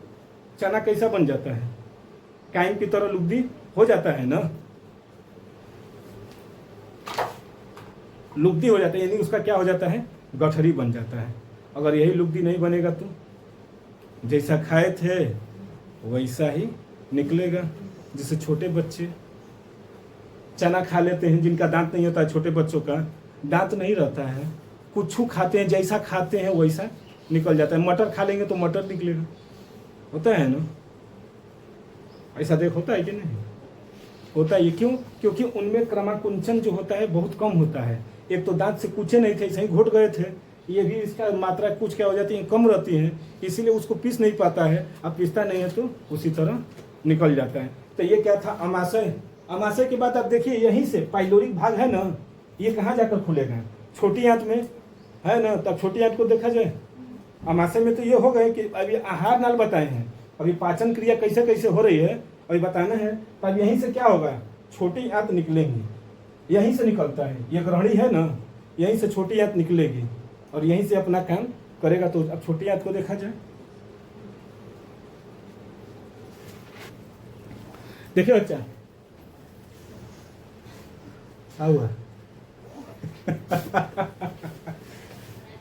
चना कैसा बन जाता है, कायम की तरह लुब्धि हो जाता है ना, लुब्धि हो जाता है। यानी उसका क्या हो जाता है, गठरी बन जाता है। अगर यही लुब्धि नहीं बनेगा तो जैसा खाए थे वैसा ही निकलेगा। जैसे छोटे बच्चे चना खा लेते हैं, जिनका दांत नहीं होता है, छोटे बच्चों का दांत नहीं रहता है, कुछ खाते हैं, जैसा खाते हैं वैसा निकल जाता है। मटर खा लेंगे तो मटर निकलेगा, होता है ना, ऐसा देख होता है कि नहीं होता है। क्यों? क्योंकि उनमें क्रमाकुंचन जो होता है बहुत कम होता है। एक तो दांत से कुचे नहीं थे, सही घुट गए थे, ये भी इसका मात्रा कुछ क्या हो जाती है, कम रहती है, इसीलिए उसको पीस नहीं पाता है। अब पीसता नहीं है तो उसी तरह निकल जाता है। तो ये क्या था, अमाशय। अमाशय के बाद आप देखिए यहीं से पाइलोरिक भाग है ना, ये कहाँ जाकर खुलेगा, छोटी आंत में है ना। तब छोटी आंत को देखा जाए, अमाशय में तो ये हो गए कि अभी आहार नाल बताए हैं, अभी पाचन क्रिया कैसे कैसे हो रही है अभी बताना है। तब यहीं से क्या होगा, छोटी आंत निकलेंगी, यहीं से निकलता है, ये ग्रहणी है ना, यहीं से छोटी आंत निकलेगी और यहीं से अपना काम करेगा। तो अब छोटी आंत को देखा जाए, देखिए बच्चा क्या हुआ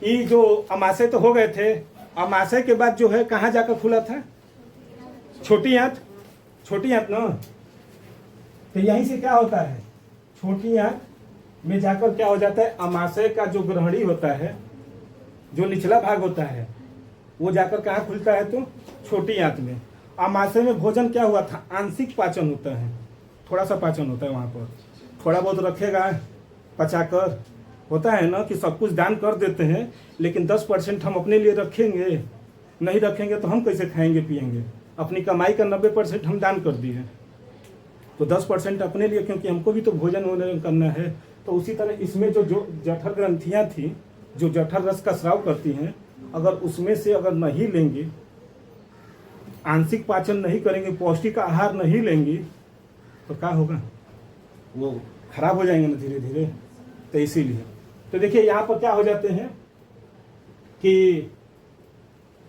ये जो अमाशय तो हो गए थे, अमाशय के बाद जो है कहाँ जाकर खुला था, छोटी आंत, छोटी आंत ना। तो यहीं से क्या होता है, छोटी आंत में जाकर क्या हो जाता है, अमाशय का जो ग्रहणी होता है, जो निचला भाग होता है, वो जाकर कहाँ खुलता है, तो छोटी आंत में। अमाशय में भोजन क्या हुआ था, आंशिक पाचन होता है, थोड़ा सा पाचन होता है वहाँ पर, थोड़ा बहुत रखेगा पचाकर। होता है ना कि सब कुछ दान कर देते हैं, लेकिन 10% हम अपने लिए रखेंगे, नहीं रखेंगे तो हम कैसे खाएंगे पिएंगे। अपनी कमाई का 90% हम दान कर दिए, तो 10% अपने लिए, क्योंकि हमको भी तो भोजन करना है। तो उसी तरह इसमें जो जठर ग्रंथियाँ थी, जो जठर रस का स्राव करती हैं, अगर उसमें से अगर नहीं लेंगे, आंशिक पाचन नहीं करेंगे, पौष्टिक आहार नहीं लेंगे, तो क्या होगा, वो खराब हो जाएंगे ना धीरे धीरे। तो इसीलिए तो देखिए यहाँ पर क्या हो जाते हैं कि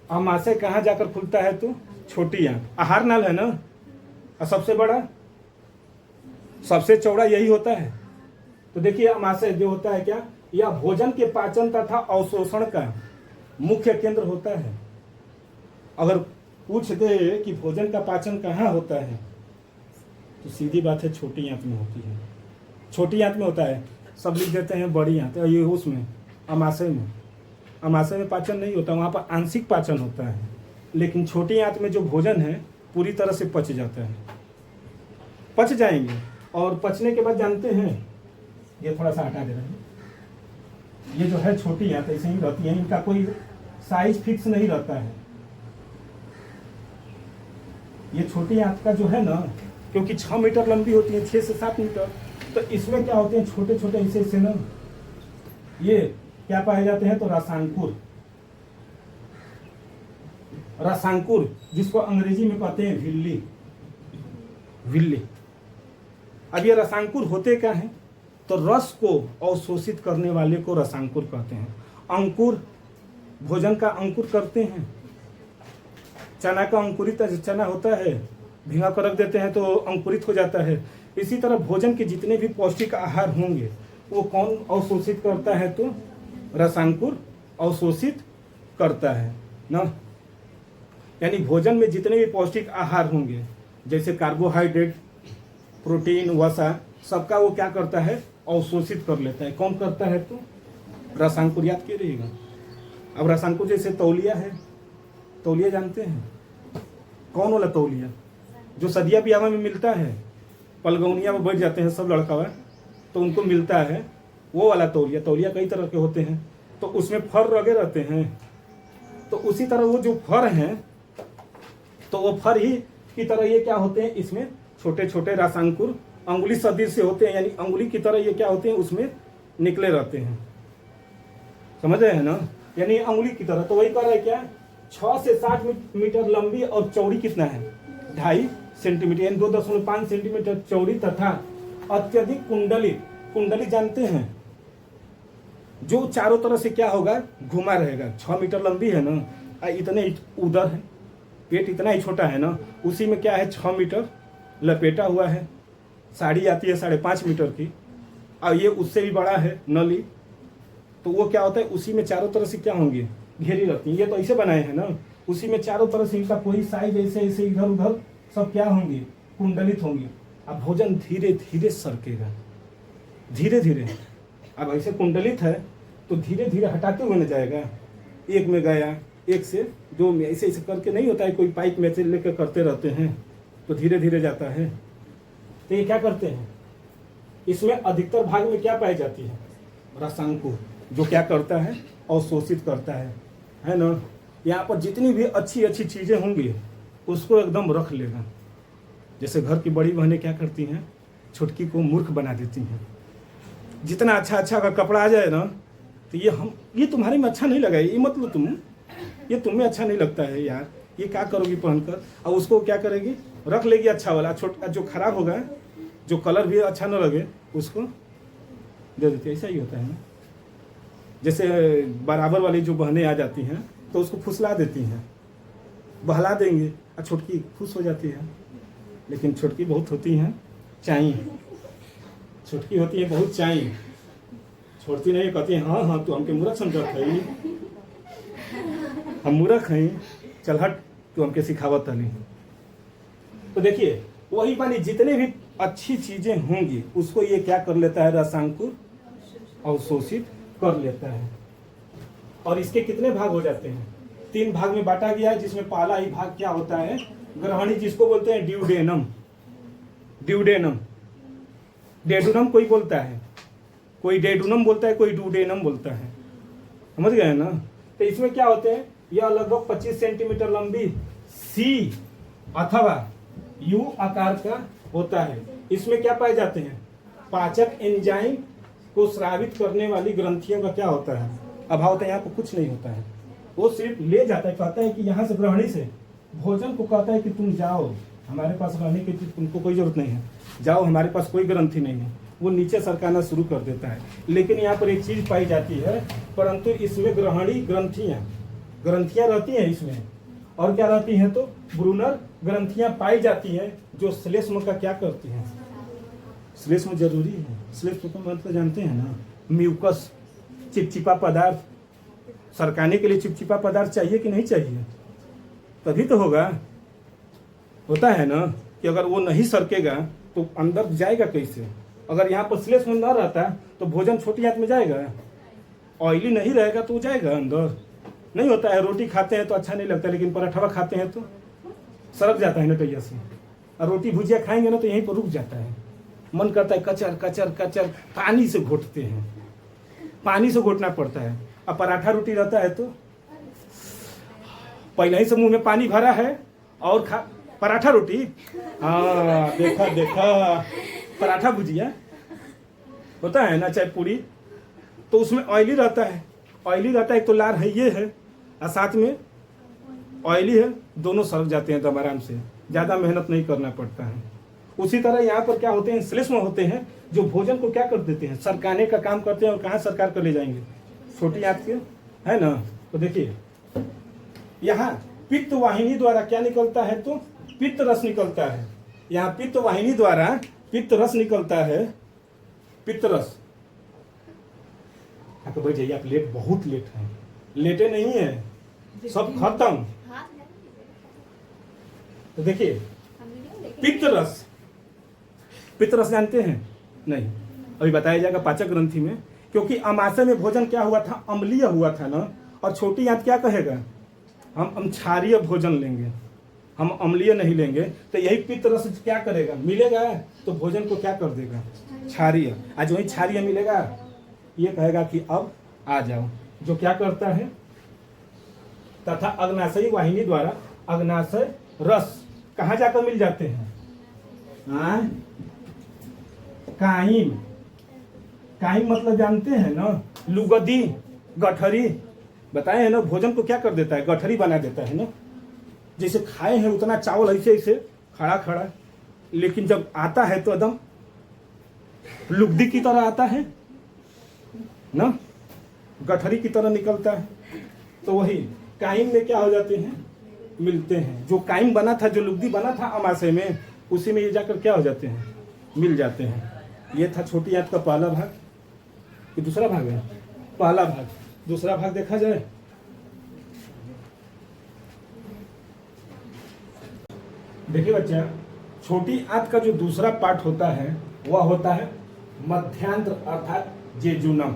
अमाशय कहाँ जाकर खुलता है, तो छोटी आंत, आहार नाल है ना, और सबसे बड़ा सबसे चौड़ा यही होता है। तो देखिए अमाशय जो होता है क्या, यह भोजन के पाचन तथा अवशोषण का मुख्य केंद्र होता है। अगर पूछ दे कि भोजन का पाचन कहाँ होता है, तो सीधी बात है छोटी आंत में होती है, छोटी आंत में होता है। सब लिख देते हैं बड़ी आंत, ये उसमें अमाशय में, अमाशय में पाचन नहीं होता, वहाँ पर आंशिक पाचन होता है। लेकिन छोटी आंत में जो भोजन है पूरी तरह से पच जाता है, पच जाएंगे। और पचने के बाद जानते हैं, ये थोड़ा सा हटा दे रहे हैं, ये जो है छोटी आंत ऐसे ही रहती है, इनका कोई साइज फिक्स नहीं रहता है। ये छोटी आंत का जो है ना, क्योंकि 6 मीटर लंबी होती है, 6 से 7 मीटर, तो इसमें क्या होते हैं, छोटे छोटे ऐसे ना, ये क्या पाए जाते हैं, तो रसांकुर, रसांकुर जिसको अंग्रेजी में कहते हैं विल्ली, विल्ली। अब ये रसांकुर होते क्या हैं, तो रस को अवशोषित करने वाले को रसांकुर कहते हैं। अंकुर, भोजन का अंकुर करते हैं, चना का अंकुरित चना होता है, भिंगा कर रख देते हैं तो अंकुरित हो जाता है। इसी तरह भोजन के जितने भी पौष्टिक आहार होंगे वो कौन अवशोषित करता है, तो रसांकुर अवशोषित करता है ना। यानी भोजन में जितने भी पौष्टिक आहार होंगे, जैसे कार्बोहाइड्रेट, प्रोटीन, वसा, सबका वो क्या करता है, अवशोषित कर लेता है। कौन करता है, तो रसांकुर, याद के रहिएगा। अब रसांकुर जैसे तौलिया है, तौलिया जानते हैं, कौन वाला तौलिया जो सदिया बियाह में मिलता है, पलगौनिया में बैठ जाते हैं सब लड़का तो उनको मिलता है, वो वाला तौलिया। तौलिया कई तरह के होते हैं, तो उसमें फर लगे रहते हैं। तो उसी तरह वो जो फर हैं तो वो फर ही की तरह ये क्या होते हैं, इसमें छोटे छोटे रसांकुर अंगुली सदृश से होते हैं, यानी अंगुली की तरह ये क्या होते हैं, उसमें निकले रहते हैं। समझ रहे हैं ना, यानी अंगुली की तरह। तो वही कह रहा है क्या, 6 से 7 मीटर लंबी और चौड़ी कितना है, 2.5 सेंटीमीटर, यानी 2.5 सेंटीमीटर चौड़ी तथा अत्यधिक कुंडलित। कुंडली जानते हैं, जो चारों तरफ से क्या होगा, घुमा रहेगा। 6 मीटर लंबी है ना, इतने उधर है, पेट इतना ही छोटा है ना, उसी में क्या है 6 मीटर लपेटा हुआ है। साड़ी आती है 5.5 मीटर की, और ये उससे भी बड़ा है नली। तो वो क्या होता है, उसी में चारों तरफ से क्या होंगे, घेरी रहती है। ये तो ऐसे बनाए हैं ना, उसी में चारों तरफ से इनका पूरी साइज ऐसे ऐसे इधर उधर सब क्या होंगे, कुंडलित होंगे। अब भोजन धीरे धीरे सरकेगा, धीरे धीरे। अब ऐसे कुंडलित है तो धीरे धीरे हटाते हुए न जाएगा, एक में गया, एक से 2 में, ऐसे ऐसे करके नहीं होता है। कोई पाइप में से लेकर करते रहते हैं तो धीरे धीरे जाता है। तो ये क्या करते हैं, इसमें अधिकतर भाग में क्या पाई जाती है, रसांकुर, जो क्या करता है, अवशोषित करता है ना। यहाँ पर जितनी भी अच्छी अच्छी चीज़ें होंगी उसको एकदम रख लेगा। जैसे घर की बड़ी बहनें क्या करती हैं, छोटकी को मूर्ख बना देती हैं। जितना अच्छा अच्छा अगर कपड़ा आ जाए ना, तो ये तुम्हारे में अच्छा नहीं लगा, ये मत लो तुम, ये तुम्हें अच्छा नहीं लगता है यार, ये क्या करोगी पहनकर। और उसको क्या करेगी, रख लेगी अच्छा वाला, छोटा जो खराब होगा, जो कलर भी अच्छा न लगे, उसको दे देती है। ऐसा ही होता है ना। जैसे बराबर वाली जो बहनें आ जाती हैं तो उसको फुसला देती हैं, बहला देंगे, और छोटकी खुश हो जाती है। लेकिन छोटकी बहुत होती हैं चाई, छोटकी होती है बहुत चाई, छोड़ती नहीं, कहती है हाँ हाँ तू हमके मूर्ख समझत है, हम मूर्ख हैं, चल हट, तू हमके सिखावत नहीं। तो देखिए वही वाली जितने भी अच्छी चीजें होंगी उसको ये क्या कर लेता है, रसांकुर अवशोषित कर लेता है। और इसके कितने भाग हो जाते हैं, 3 भाग में बांटा गया है, जिसमें पहला ही भाग क्या होता है, ग्रहणी, जिसको बोलते हैं ड्यूडेनम। ड्यूडेनम, डेडुनम कोई बोलता है, कोई डेडुनम बोलता है, कोई ड्यूडेनम बोलता है। समझ गए ना। तो इसमें क्या होते हैं, यह लगभग 25 सेंटीमीटर लंबी सी अथवा यू आकार का होता है। इसमें क्या पाए जाते हैं, पाचक एंजाइम को स्रावित करने वाली ग्रंथियों का क्या होता है, अभाव होता है। यहाँ पर कुछ नहीं होता है, वो सिर्फ ले जाता है, कहता है कि यहाँ से ग्रहणी से भोजन को कहता है कि तुम जाओ, हमारे पास रहने की तुमको कोई जरूरत नहीं है, जाओ, हमारे पास कोई ग्रंथि नहीं है। वो नीचे सरकाना शुरू कर देता है। लेकिन यहाँ पर एक चीज पाई जाती है, परंतु इसमें ग्रहणी ग्रंथियां रहती हैं इसमें, और क्या रहती हैं, तो ब्रूनर ग्रंथियां पाई जाती हैं, जो श्लेष्म का क्या करती हैं। श्लेष्म जरूरी है, श्लेष्म का मतलब जानते हैं ना, म्यूकस, चिपचिपा पदार्थ। सरकाने के लिए चिपचिपा पदार्थ चाहिए कि नहीं चाहिए, तभी तो होता है ना, कि अगर वो नहीं सरकेगा तो अंदर जाएगा कैसे। अगर यहाँ पर श्लेष्म न रहता तो भोजन छोटी हाथ में जाएगा, ऑयली नहीं रहेगा तो जाएगा अंदर, नहीं होता है। रोटी खाते हैं तो अच्छा नहीं लगता, लेकिन पराठा खाते हैं तो सरक जाता है नटैया से। और रोटी भुजिया खाएंगे ना तो यहीं पर रुक जाता है, मन करता है कचर कचर कचर, पानी से घोटते हैं, पानी से घोटना पड़ता है। अब पराठा रोटी रहता है तो पहले ही से मुंह में पानी भरा है, और पराठा रोटी, हाँ देखा पराठा भुजिया होता है ना, चाहे पूरी, तो उसमें ऑयली रहता है, एक तो लार है ये है, और साथ में ऑयली है, दोनों सरक जाते हैं तो आराम से, ज़्यादा मेहनत नहीं करना पड़ता है। उसी तरह यहाँ पर क्या होते हैं, श्लेष्म होते हैं, जो भोजन को क्या कर देते हैं, सरकाने का काम करते हैं। और कहाँ सरकार कर ले जाएंगे, छोटी आंत के, है ना। तो देखिए यहाँ पित्त वाहिनी द्वारा क्या निकलता है, तो पित्त रस निकलता है। यहाँ पित्त वाहिनी द्वारा पित्त रस निकलता है, पित्त रस। आपको बैठ जाइए, आप बहुत लेट हैं, लेटे नहीं है, सब खत्म। तो देखिए पित्त रस जानते हैं नहीं, अभी बताया जाएगा पाचक ग्रंथि में। क्योंकि अमाशय में भोजन क्या हुआ था, अम्लीय हुआ था ना, और छोटी आंत क्या कहेगा, हम क्षारीय भोजन लेंगे, हम अम्लीय नहीं लेंगे। तो यही पित्त रस क्या करेगा, मिलेगा तो भोजन को क्या कर देगा, क्षारीय। आज वही क्षारीय मिलेगा, ये कहेगा कि अब आ जाओ, जो क्या करता है, तथा अग्नाशयी वाहिनी द्वारा, अग्नाशय रस कहाँ जाकर मिल जाते हैं? काइम। काइम मतलब जानते हैं ना, लुगदी, गठरी बताए हैं ना। भोजन को क्या कर देता है? गठरी बना देता है ना। जैसे खाए हैं उतना चावल ऐसे ऐसे खड़ा खड़ा, लेकिन जब आता है तो एकदम लुगदी की तरह आता है ना, गठरी की तरह निकलता है। तो वही काइम में क्या हो जाते हैं? मिलते हैं। जो काइम बना था, जो लुगदी बना था अमाशय में, उसी में ये जाकर क्या हो जाते हैं? मिल जाते हैं। ये था छोटी आंत का पहला भाग। ये दूसरा भाग है, पहला भाग। दूसरा भाग देखा जाए, देखिए बच्चा, छोटी आंत का जो दूसरा पार्ट होता है वह होता है मध्यांत्र अर्थात जेजुनम।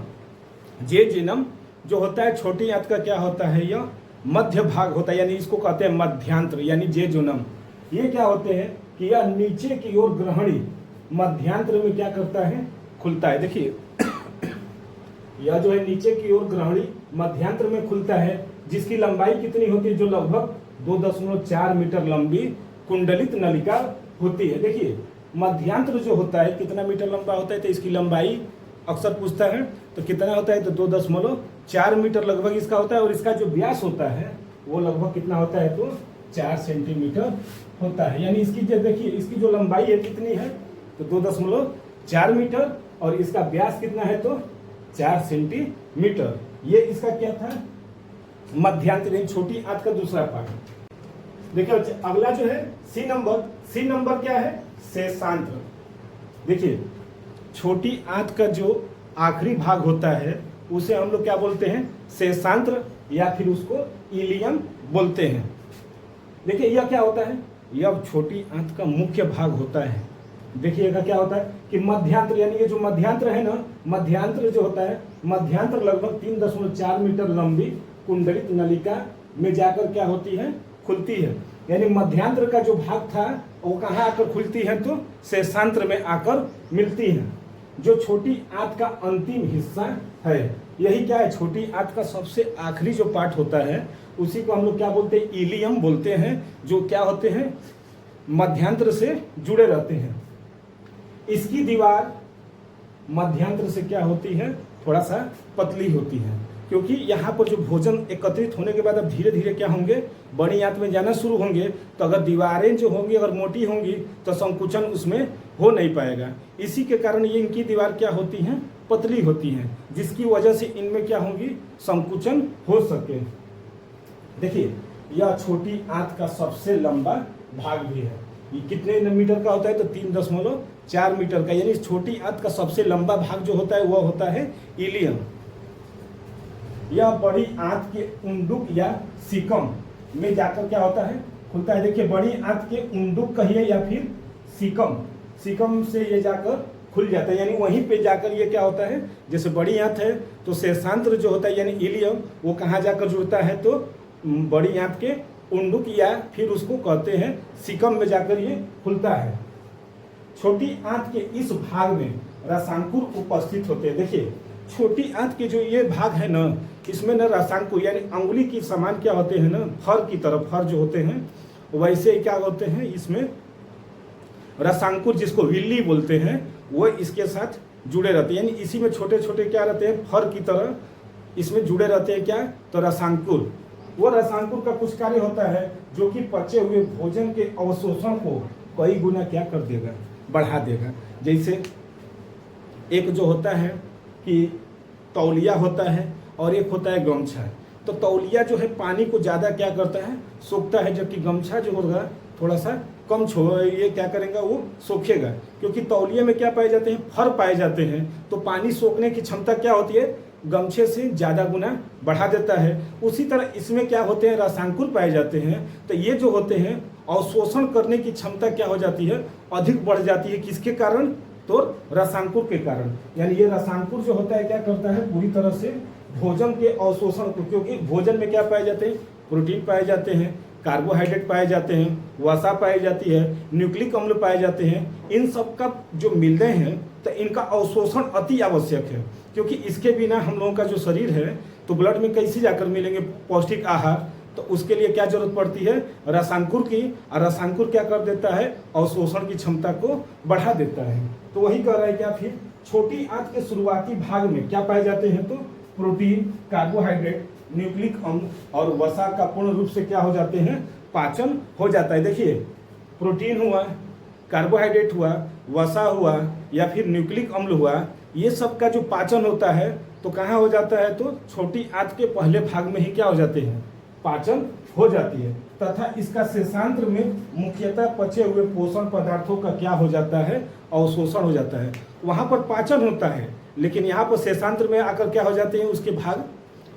जेजुनम जो होता है छोटी आंत का क्या होता है? यह मध्य भाग होता है, यानी इसको कहते हैं मध्यांत्र यानी जेजुनम। ये क्या होते हैं कि यह नीचे की ओर ग्रहणी मध्यांत्र में क्या करता है? खुलता है। देखिए यह जो है नीचे की ओर ग्रहणी मध्यांत्र में खुलता है, जिसकी लंबाई कितनी होती है? जो लगभग 2.4 मीटर लंबी कुंडलित नलिका होती है। देखिए मध्यांत्र जो होता है कितना मीटर लंबा होता है? तो इसकी लंबाई अक्सर पूछता है, तो कितना होता है? तो 2.4 मीटर लगभग इसका होता है। और इसका जो व्यास होता है वो लगभग कितना होता है? तो 4 सेंटीमीटर होता है। यानी इसकी जो देखिए इसकी जो लंबाई है कितनी है? तो 2.4 मीटर, और इसका व्यास कितना है? तो 4 सेंटीमीटर। ये इसका क्या था? मध्यांतर यानी छोटी आंत का दूसरा पार्ट। देखिए अगला जो है सी नंबर। सी नंबर क्या है? शेषांत्र। देखिए छोटी आंत का जो आखिरी भाग होता है उसे हम लोग क्या बोलते हैं? शेषांत्र, या फिर उसको इलियम बोलते हैं। देखिए यह क्या होता है? यह छोटी आंत का मुख्य भाग होता है। देखिएगा क्या होता है कि मध्यांतर, यानी ये जो मध्यांतर है ना, मध्यांतर जो होता है, मध्यांतर लगभग 3.4 मीटर लंबी कुंडलित नलिका में जाकर क्या होती है? खुलती है। यानी मध्यांतर का जो भाग था वो कहाँ आकर खुलती है? तो शेषांत्र में आकर मिलती है, जो छोटी आंत का अंतिम हिस्सा है। यही क्या है? छोटी आंत का सबसे आखिरी जो पार्ट होता है उसी को हम लोग क्या बोलते हैं? इलियम बोलते हैं, जो क्या होते हैं? मध्यांतर से जुड़े रहते हैं। इसकी दीवार मध्यांतर से क्या होती है? थोड़ा सा पतली होती है, क्योंकि यहाँ पर जो भोजन एकत्रित होने के बाद अब धीरे धीरे क्या होंगे? बड़ी आंत में जाना शुरू होंगे। तो अगर दीवारें जो होंगी अगर मोटी होंगी तो संकुचन उसमें हो नहीं पाएगा। इसी के कारण ये इनकी दीवार क्या होती हैं? पतली होती हैं, जिसकी वजह से इनमें क्या होंगी? संकुचन हो सके। देखिए यह छोटी आंत का सबसे लंबा भाग भी है। ये कितने मीटर का होता है? तो 3.4 मीटर का। यानी छोटी आंत का सबसे लंबा भाग जो होता है वह होता है इलियम। यह बड़ी आंत के उंडुक या सीकम में जाकर क्या होता है? खुलता है। देखिए बड़ी आंत के उंडुक कहिए या फिर सीकम, सीकम से ये जाकर खुल जाता है। यानी वहीं पे जाकर ये क्या होता है? जैसे बड़ी आंत है तो शेषांत्र जो होता है यानी इलियम वो कहाँ जाकर जुड़ता है? तो बड़ी आंत के उंडुक या फिर उसको कहते हैं सीकम में जाकर ये खुलता है। छोटी आंत के इस भाग में रसांकुर उपस्थित होते हैं। देखिए छोटी आंत के जो ये भाग है ना, इसमें ना रसांकुर यानी अंगुली की समान क्या होते हैं ना, फर की तरफ, फर जो होते हैं वैसे क्या होते हैं? इसमें रसांकुर जिसको विल्ली बोलते हैं वो इसके साथ जुड़े रहते हैं। यानी इसी में छोटे छोटे क्या रहते हैं? फर की तरह इसमें जुड़े रहते हैं। क्या? तो रसांकुर। वो रसांकुर का कुछ कार्य होता है जो कि पचे हुए भोजन के अवशोषण को कई गुना क्या कर देगा? बढ़ा देगा। जैसे एक जो होता है कि तौलिया होता है और एक होता है गमछा। तो तौलिया जो है पानी को ज़्यादा क्या करता है? सोखता है, जबकि गमछा जो होगा थोड़ा सा कम ये क्या करेगा? वो सोखेगा। क्योंकि तौलिया में क्या पाए जाते हैं? फर पाए जाते हैं। तो पानी सोखने की क्षमता क्या होती है? गमछे से ज़्यादा गुना बढ़ा देता है। उसी तरह इसमें क्या होते हैं? रसांकुर पाए जाते हैं। तो ये जो होते हैं अवशोषण करने की क्षमता क्या हो जाती है? अधिक बढ़ जाती है। किसके कारण? तो रसांकुर के कारण। यानी ये रसांकुर जो होता है क्या करता है? पूरी तरह से भोजन के अवशोषण को, क्योंकि भोजन में क्या पाए जाते हैं? प्रोटीन पाए जाते हैं, कार्बोहाइड्रेट पाए जाते हैं, वसा पाई जाती है, न्यूक्लिक अम्ल पाए जाते हैं। इन सब का जो मिलते हैं तो इनका अवशोषण अति आवश्यक है, क्योंकि इसके बिना हम लोगों का जो शरीर है तो ब्लड में कैसे जाकर मिलेंगे पौष्टिक आहार? तो उसके लिए क्या जरूरत पड़ती है, रसांकुर की। और रसांकुर क्या कर देता है, अवशोषण की क्षमता को बढ़ा देता है। तो वही कह रहा है क्या, फिर छोटी आंत के शुरुआती भाग में क्या पाए जाते हैं, तो प्रोटीन, कार्बोहाइड्रेट, न्यूक्लिक अम्ल और वसा का पूर्ण रूप से क्या हो जाते हैं, पाचन हो जाता है। देखिए, प्रोटीन हुआ, कार्बोहाइड्रेट हुआ, वसा हुआ या फिर न्यूक्लिक अम्ल हुआ, ये सब का जो पाचन होता है तो कहाँ हो जाता है, तो छोटी आंत के पहले भाग में ही क्या हो जाते हैं, पाचन हो जाती है। तथा इसका शेषांत्र में मुख्यतः पचे हुए पोषण पदार्थों का क्या हो जाता है, अवशोषण हो जाता है। वहाँ पर पाचन होता है, लेकिन यहाँ पर शेषांत्र में आकर क्या हो जाते हैं, उसके भाग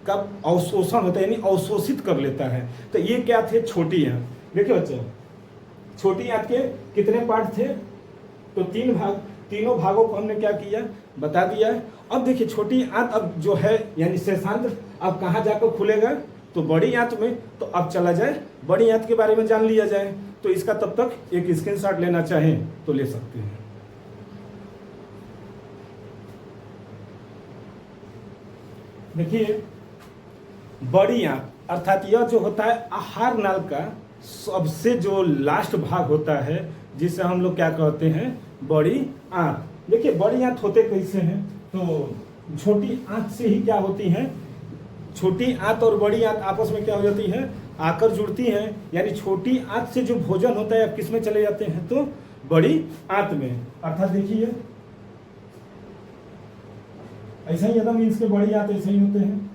का अवशोषण होता है, यानी अवशोषित कर लेता है। तो ये क्या थे, छोटी आंत। देखिए बच्चे, छोटी आंत के कितने पार्ट थे, तो 3 भाग। तीनों भागों को हमने क्या किया, बता दिया है। अब देखिए, छोटी आंत अब जो है यानी शेषांत्र अब कहाँ जाकर खुलेगा, तो बड़ी आंत में। तो अब चला जाए बड़ी आंत के बारे में जान लिया जाए। तो इसका तब तक एक स्क्रीनशॉट लेना चाहें तो ले सकते हैं। देखिए, बड़ी आंत अर्थात यह जो होता है आहार नाल का सबसे जो लास्ट भाग होता है, जिसे हम लोग क्या कहते हैं, बड़ी आंत। देखिए, बड़ी आंत होते कैसे हैं, तो छोटी आंत से ही क्या होती हैं, छोटी आंत और बड़ी आंत आपस में क्या हो जाती है, आकर जुड़ती हैं। यानी छोटी आंत से जो भोजन होता है अब किस में चले जाते हैं, तो बड़ी आंत में। अर्थात देखिए, ऐसा ही एकदम इसके बड़ी आंत ऐसे ही होते हैं।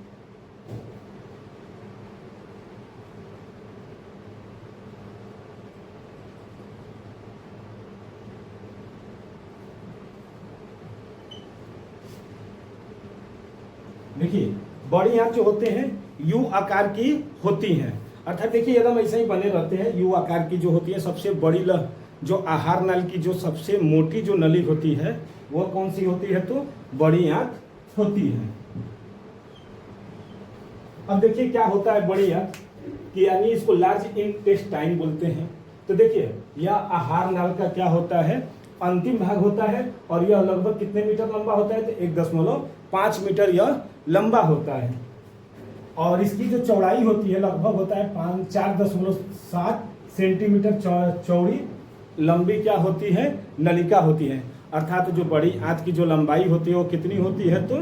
देखिए, बड़ी आंत जो होते हैं यू आकार की होती हैं। अर्थात देखिए, एकदम ऐसे ही बने रहते हैं, यू आकार की जो होती है। सबसे बड़ी जो आहार नाल की जो सबसे मोटी जो नली होती है वो कौन सी होती है, तो बड़ी आंत होती है। अब देखिए क्या होता है बड़ी आंत कि यानी इसको लार्ज इंटेस्टाइन बोलते हैं। तो देखिए, यह आहार नाल का क्या होता है, अंतिम भाग होता है। और यह लगभग कितने मीटर लंबा होता है, तो 1.5 मीटर यह लंबा होता है। और इसकी जो चौड़ाई होती है लगभग होता है 4.7 सेंटीमीटर चौड़ी लंबी क्या होती है, नलिका होती है। अर्थात जो बड़ी आंत की जो लंबाई होती है वो कितनी होती है, तो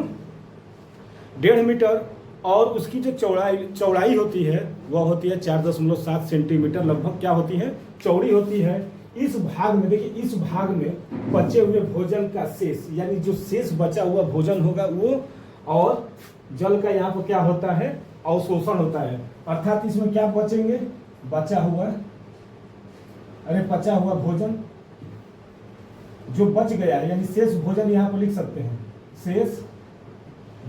1.5 मीटर। और उसकी जो चौड़ाई होती है वह होती है 4.7 सेंटीमीटर लगभग क्या होती है, चौड़ी होती है। इस भाग में देखिए, इस भाग में बचे हुए भोजन का शेष यानी जो शेष बचा हुआ भोजन होगा वो, और जल का यहाँ पर क्या होता है, अवशोषण होता है। अर्थात इसमें क्या बचेंगे, बचा हुआ भोजन जो बच गया है, यानी शेष भोजन यहाँ पर लिख सकते हैं, शेष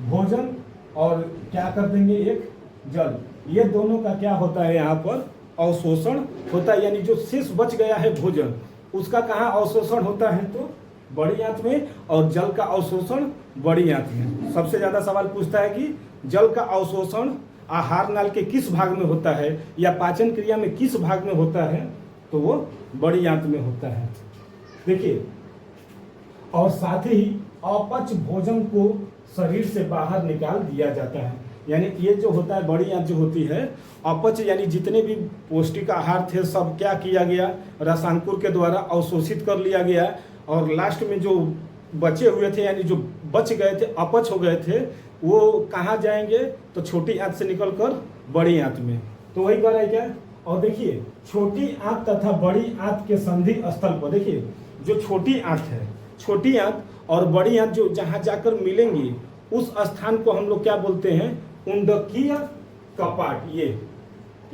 भोजन, और क्या कर देंगे, एक जल। ये दोनों का क्या होता है, यहाँ पर अवशोषण होता है। यानी जो शेष बच गया है भोजन उसका कहाँ अवशोषण होता है, तो बड़ी आंत में। और जल का अवशोषण बड़ी आंत में। सबसे ज्यादा सवाल पूछता है कि जल का अवशोषण आहार नाल के किस भाग में होता है या पाचन क्रिया में किस भाग में होता है, तो वो बड़ी आंत में होता है। देखिए, और साथ ही अपच भोजन को शरीर से बाहर निकाल दिया जाता है। यानी ये जो होता है बड़ी आंत जो होती है, अपच यानी जितने भी पौष्टिक आहार थे सब क्या किया गया, रसांकुर के द्वारा अवशोषित कर लिया गया। और लास्ट में जो बचे हुए थे यानी जो बच गए थे, अपच हो गए थे, वो कहाँ जाएंगे, तो छोटी आंत से निकलकर बड़ी आंत में। तो वही कह रहा है क्या। और देखिए, छोटी आंत तथा बड़ी आंत के संधि स्थल पर देखिए, जो छोटी आंत है, छोटी आंत और बड़ी आंत जो जहाँ जाकर मिलेंगी उस स्थान को हम लोग क्या बोलते हैं, उंडकीय कपाट। ये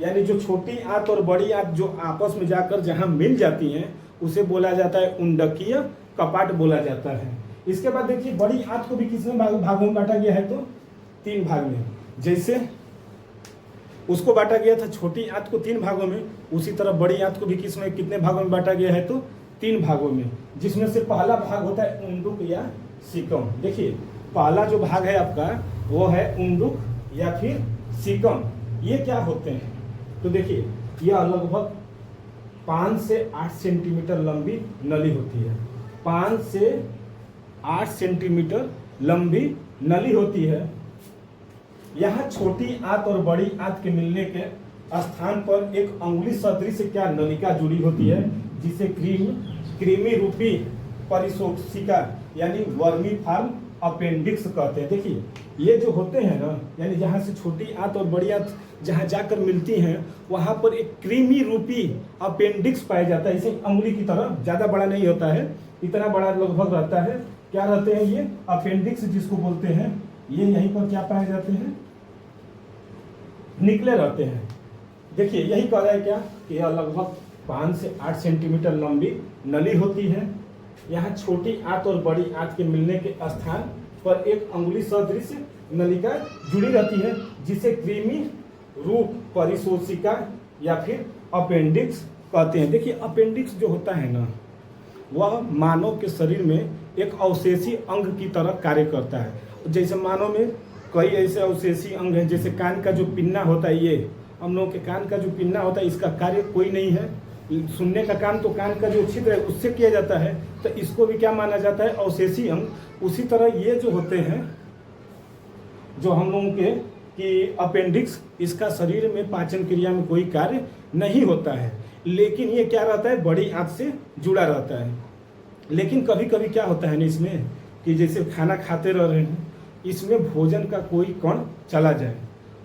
यानी जो छोटी आंत और बड़ी आंत जो आपस में जाकर जहां मिल जाती हैं उसे बोला जाता है उंडकीय कपाट बोला जाता है। इसके बाद देखिए, बड़ी आंत को भी कितने भागों में बांटा गया है, तो 3 भाग में। जैसे उसको बांटा गया था छोटी आंत को 3 भागों में, उसी तरह बड़ी आंत को भी कितने भागों में बांटा गया है, तो 3 भागों में। जिसमें से पहला भाग होता है उंडुक या सीकम। देखिए, पहला जो भाग है आपका वो है उंडुक या फिर सीकम। ये क्या होते हैं, तो देखिए, यह लगभग 5 से 8 सेंटीमीटर लंबी नली होती है। 5 से 8 सेंटीमीटर लंबी नली होती है। यहाँ छोटी आंत और बड़ी आंत के मिलने के स्थान पर एक अंगुली सदृश क्या नलिका जुड़ी होती है, जिसे कृमि रूपी परिशोषिका यानी वर्मी फार्म अपेंडिक्स कहते हैं। देखिए ये जो होते हैं ना, यानी जहाँ से छोटी आंत और बड़ी आंत जहाँ जाकर मिलती हैं वहाँ पर एक कृमि रूपी अपेंडिक्स पाया जाता है। इसे अंगुली की तरह ज़्यादा बड़ा नहीं होता है, इतना बड़ा लगभग रहता है। क्या रहते हैं ये अपेंडिक्स जिसको बोलते हैं, ये यहीं पर क्या पाए जाते हैं, निकले रहते हैं। देखिए यही कह रहा है क्या कि यह लगभग 5 से 8 सेंटीमीटर लंबी नली होती है। यहाँ छोटी आंत और बड़ी आंत के मिलने के स्थान पर एक अंगुली सदृश नलिका जुड़ी रहती है, जिसे कृमि रूप परिशोषिका या फिर अपेंडिक्स कहते हैं। देखिए अपेंडिक्स जो होता है ना, वह मानव के शरीर में एक अवशेषी अंग की तरह कार्य करता है। जैसे मानव में कई ऐसे अवशेषी अंग हैं, जैसे कान का जो पिन्ना होता है, ये हम लोगों के कान का जो पिन्ना होता है इसका कार्य कोई नहीं है, सुनने का काम तो कान का जो छिद्र है उससे किया जाता है, तो इसको भी क्या माना जाता है, अवशेषी अंग। उसी तरह ये जो होते हैं जो हम लोगों के कि अपेंडिक्स, इसका शरीर में पाचन क्रिया में कोई कार्य नहीं होता है, लेकिन ये क्या रहता है, बड़ी आंत से जुड़ा रहता है। लेकिन कभी कभी क्या होता है ना इसमें कि जैसे खाना खाते रह रहे हैं, इसमें भोजन का कोई कण चला जाए,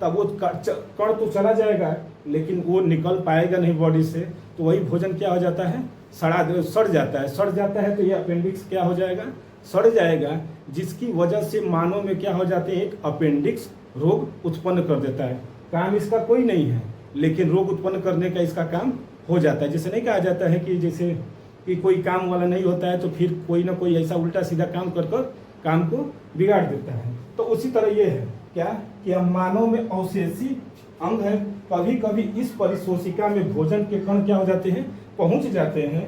तब वो कण तो चला जाएगा लेकिन वो निकल पाएगा नहीं बॉडी से, तो वही भोजन क्या हो जाता है, सड़ जाता है। तो ये अपेंडिक्स क्या हो जाएगा, सड़ जाएगा, जिसकी वजह से मानव में क्या हो जाते हैं, एक अपेंडिक्स रोग उत्पन्न कर देता है। काम इसका कोई नहीं है, लेकिन रोग उत्पन्न करने का इसका काम हो जाता है। जैसे नहीं कहा जाता है कि जैसे कि कोई काम वाला नहीं होता है तो फिर कोई ना कोई ऐसा उल्टा सीधा काम कर काम को बिगाड़ देता है। तो उसी तरह ये है क्या कि हम मानव में अवशेषी अंग है। कभी कभी इस परिशोषिका में भोजन के कण क्या हो जाते हैं, पहुंच जाते हैं,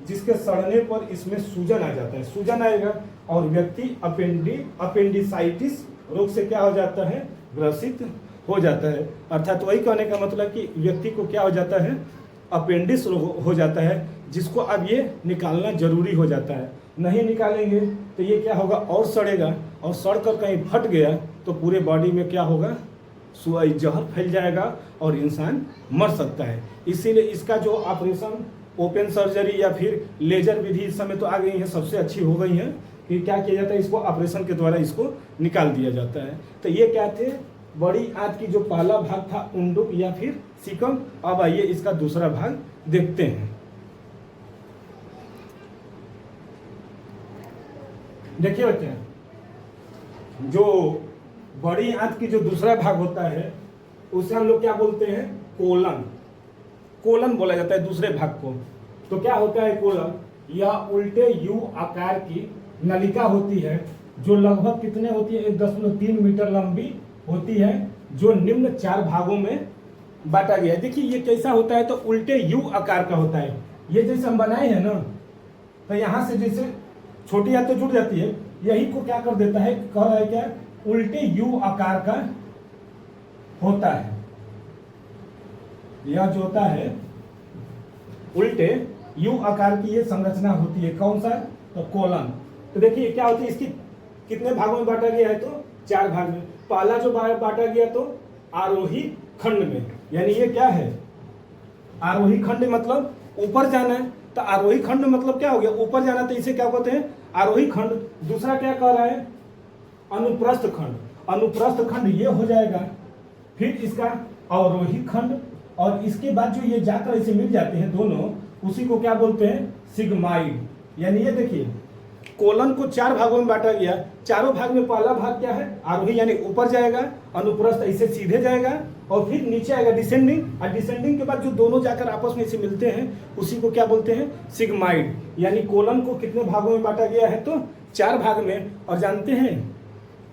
जिसके सड़ने पर इसमें सूजन आ जाता है। सूजन आएगा और व्यक्ति अपेंडिसाइटिस रोग से क्या हो जाता है, ग्रसित हो जाता है। अर्थात वही कहने का मतलब कि व्यक्ति को क्या हो जाता है, अपेंडिक्स रोग हो जाता है, जिसको अब ये निकालना जरूरी हो जाता है। नहीं निकालेंगे तो ये क्या होगा, और सड़ेगा, और सड़कर कहीं फट गया तो पूरे बॉडी में क्या होगा, जहर फैल जाएगा और इंसान मर सकता है। इसीलिए इसका जो ऑपरेशन, ओपन सर्जरी या फिर लेजर विधि इस समय तो आ गई है, सबसे अच्छी हो गई है कि क्या किया जाता है, इसको ऑपरेशन के द्वारा इसको निकाल दिया जाता है। तो ये क्या थे, बड़ी आंत की जो पहला भाग था उंडुक या फिर सीकम। अब आइए इसका दूसरा भाग देखते हैं। देखिए बच्चे, जो बड़ी आंत की जो दूसरा भाग होता है उसे हम लोग क्या बोलते हैं, कोलन। कोलन बोला जाता है दूसरे भाग को। तो क्या होता है कोलन, यह उल्टे यू आकार की नलिका होती है, जो लगभग कितने होती है, 1.3 मीटर लंबी होती है, जो निम्न 4 भागों में बांटा गया है। देखिए ये कैसा होता है, तो उल्टे यू आकार का होता है। ये जैसे हम बनाए हैं ना, तो यहाँ से जैसे छोटी आंत तो जुड़ जाती है, यही को क्या कर देता है, कह रहा है क्या, उल्टे यू आकार का होता है। यह जो होता है उल्टे यू आकार की ये संरचना होती है। कौन सा, तो कोलन। तो देखिए क्या होती है, इसकी कितने भागों में बांटा गया है, तो 4 भाग में। पहला जो बांटा गया तो आरोही खंड में, यानी ये क्या है, आरोही खंड मतलब ऊपर जाना है। तो आरोही खंड मतलब क्या हो गया, ऊपर जाना, तो इसे क्या कहते हैं, आरोही खंड। दूसरा क्या कह रहा है, अनुप्रस्थ खंड। अनुप्रस्थ खंड ये हो जाएगा, फिर इसका अवरोही खंड, और इसके बाद जो ये जाकर इसे मिल जाते हैं दोनों, उसी को क्या बोलते हैं, सिग्माइड। यानी ये देखिए कोलन को 4 भागों में बांटा गया। चारों भाग में पहला भाग क्या है, आरोही यानी ऊपर जाएगा, अनुप्रस्थ ऐसे सीधे जाएगा, और फिर नीचे आएगा डिसेंडिंग। और डिसेंडिंग के बाद जो दोनों जाकर आपस में इसे मिलते हैं उसी को क्या बोलते हैं, सिग्माइड। यानी कोलन को कितने भागों में बांटा गया है, तो 4 भाग में। और जानते हैं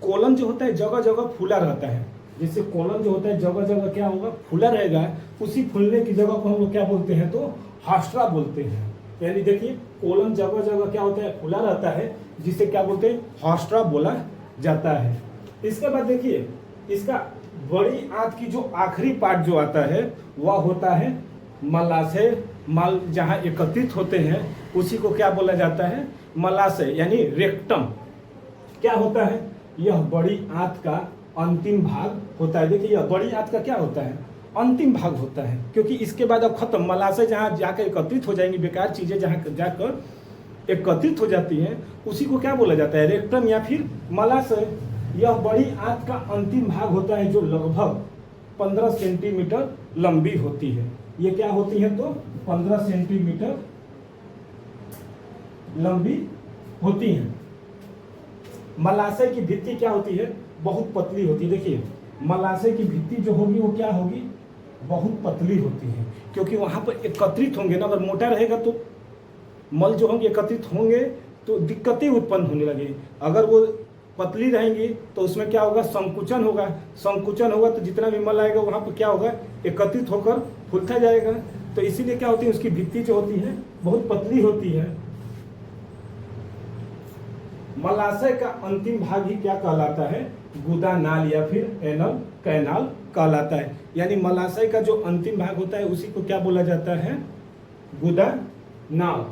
कोलन जो होता है जगह जगह फूला रहता है। जैसे कोलन जो होता है जगह जगह क्या होगा, फूला रहेगा। उसी फूलने की जगह को हम लोग क्या बोलते हैं, तो हास्ट्रा बोलते हैं। यानी देखिए कोलन जगह जगह क्या होता है, खुला रहता है, जिसे क्या बोलते हैं, हास्ट्रा बोला जाता है। इसके बाद देखिए इसका बड़ी आंत की जो आखिरी पार्ट जो आता है वह होता है मलाशय। मल जहाँ एकत्रित होते हैं उसी को क्या बोला जाता है, मलाशय यानी रेक्टम। क्या होता है, यह बड़ी आंत का अंतिम भाग होता है। देखिए यह बड़ी आंत का क्या होता है, अंतिम भाग होता है, क्योंकि इसके बाद अब खत्म, मलाशय जहाँ जाकर एकत्रित हो जाएंगी, बेकार चीज़ें जहाँ जाकर एकत्रित हो जाती हैं उसी को क्या बोला जाता है, रेक्टम या फिर मलाशय। यह बड़ी आंत का अंतिम भाग होता है जो लगभग 15 सेंटीमीटर लंबी होती है। ये क्या होती है तो 15 सेंटीमीटर लंबी होती है। मलाशय की भित्ति क्या होती है, बहुत पतली होती है। देखिए मलाशय की भित्ति जो होगी वो क्या होगी, बहुत पतली होती है, क्योंकि वहां पर एकत्रित होंगे ना। अगर मोटा रहेगा तो मल जो होंगे एकत्रित होंगे तो दिक्कतें उत्पन्न होने लगी। अगर वो पतली रहेंगी तो उसमें क्या होगा, संकुचन होगा। संकुचन होगा तो जितना भी मल आएगा वहां पर क्या होगा, एकत्रित होकर फूलता जाएगा। तो इसीलिए क्या होती है, उसकी भित्ति जो होती है बहुत पतली होती है। मलाशय का अंतिम भाग ही क्या कहलाता है, गुदा नाल या फिर एनल कैनाल कहलाता है। यानी मलाशय का जो अंतिम भाग होता है उसी को क्या बोला जाता है, गुदा नाल।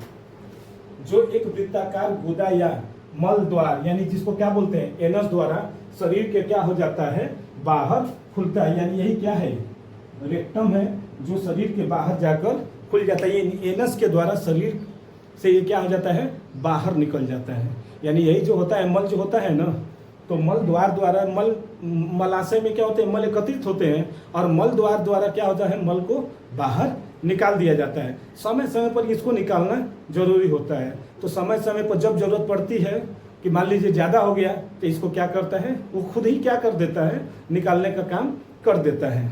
जो एक वृत्ताकार गुदा या मल द्वार, यानी जिसको क्या बोलते हैं, एनस द्वारा शरीर के क्या हो जाता है, बाहर खुलता है। यानी यही क्या है, रेक्टम है, जो शरीर के बाहर जाकर खुल जाता है। ये एनस के द्वारा शरीर से ये क्या हो जाता है, बाहर निकल जाता है। यानी यही जो होता है, मल जो होता है ना, तो मल द्वार द्वारा मलाशय में क्या होते हैं, मल एकत्रित होते हैं और मल द्वार द्वारा क्या होता है, मल को बाहर निकाल दिया जाता है। समय समय पर इसको निकालना जरूरी होता है। तो समय समय पर जब जरूरत पड़ती है कि मान लीजिए ज़्यादा हो गया तो इसको क्या करता है, वो खुद ही क्या कर देता है, निकालने का काम कर देता है।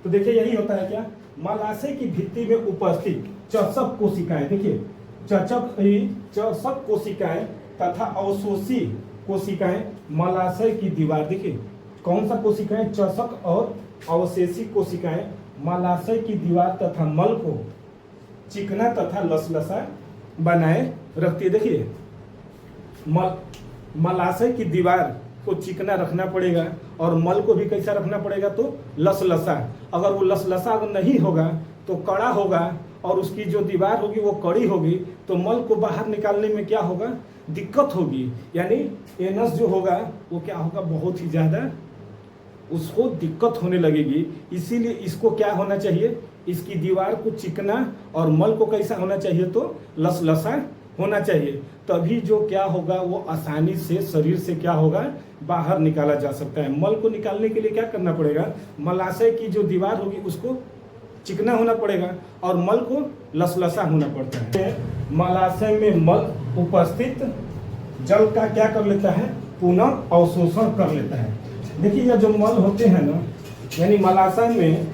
तो देखिए यही होता है क्या, मलाशय की भित्ति में उपस्थित चर्षक कोशिकाएं, देखिए चर्षक कोशिकाएं तथा अवशोषी कोशिकाएं मलाशय की दीवार, देखिए कौन सा कोशिकाएं, चर्षक और अवशेषी कोशिकाएं मलाशय की दीवार तथा मल को चिकना तथा लसलसा बनाए रखती है। देखिए मलाशय की दीवार को चिकना रखना पड़ेगा और मल को भी कैसा रखना पड़ेगा, तो लसलसा। अगर वो लसलसा अगर नहीं होगा तो कड़ा होगा और उसकी जो दीवार होगी वो कड़ी होगी, तो मल को बाहर निकालने में क्या होगा, दिक्कत होगी। यानी एनस जो होगा वो क्या होगा, बहुत ही ज़्यादा उसको दिक्कत होने लगेगी। इसीलिए इसको क्या होना चाहिए, इसकी दीवार को चिकना और मल को कैसा होना चाहिए, तो लसलसा होना चाहिए। तभी जो क्या होगा वो आसानी से शरीर से क्या होगा, बाहर निकाला जा सकता है। मल को निकालने के लिए क्या करना पड़ेगा, मलाशय की जो दीवार होगी उसको चिकना होना पड़ेगा और मल को लसलसा होना पड़ता है। मलाशय में मल उपस्थित जल का क्या कर लेता है, पुनः अवशोषण कर लेता है। देखिए यह जो मल होते हैं ना, यानी मलाशय में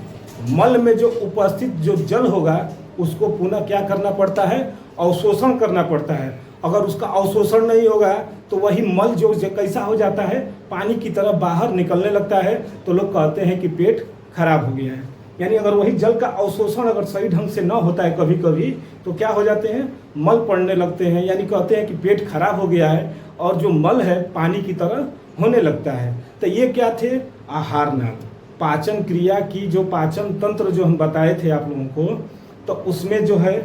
मल में जो उपस्थित जो जल होगा उसको पुनः क्या करना पड़ता है, अवशोषण करना पड़ता है। अगर उसका अवशोषण नहीं होगा तो वही मल जो कैसा हो जाता है, पानी की तरह बाहर निकलने लगता है। तो लोग कहते हैं कि पेट खराब हो गया है। यानी अगर वही जल का अवशोषण अगर सही ढंग से न होता है कभी कभी, तो क्या हो जाते हैं, मल पड़ने लगते हैं। यानी कहते हैं कि पेट खराब हो गया है और जो मल है पानी की तरह होने लगता है। तो ये क्या थे, आहार नाल, पाचन क्रिया की जो पाचन तंत्र जो हम बताए थे आप लोगों को, तो उसमें जो है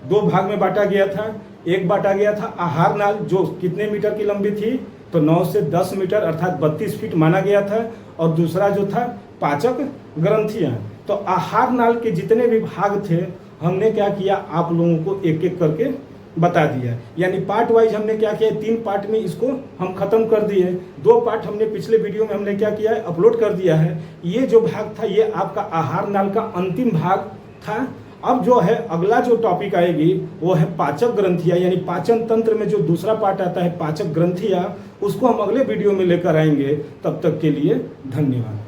दो भाग में बांटा गया था। एक बांटा गया था आहार नाल, जो कितने मीटर की लंबी थी, तो 9 से 10 मीटर अर्थात 32 फीट माना गया था। और दूसरा जो था पाचक ग्रंथियाँ। तो आहार नाल के जितने भी भाग थे हमने क्या किया, आप लोगों को एक एक करके बता दिया। यानी पार्ट वाइज हमने क्या किया, 3 पार्ट में इसको हम खत्म कर दिए। 2 पार्ट हमने पिछले वीडियो में हमने क्या किया है, अपलोड कर दिया है। ये जो भाग था ये आपका आहार नाल का अंतिम भाग था। अब जो है अगला जो टॉपिक आएगी वो है पाचक ग्रंथियाँ, यानी पाचन तंत्र में जो दूसरा पार्ट आता है पाचक ग्रंथियाँ, उसको हम अगले वीडियो में लेकर आएंगे। तब तक के लिए धन्यवाद।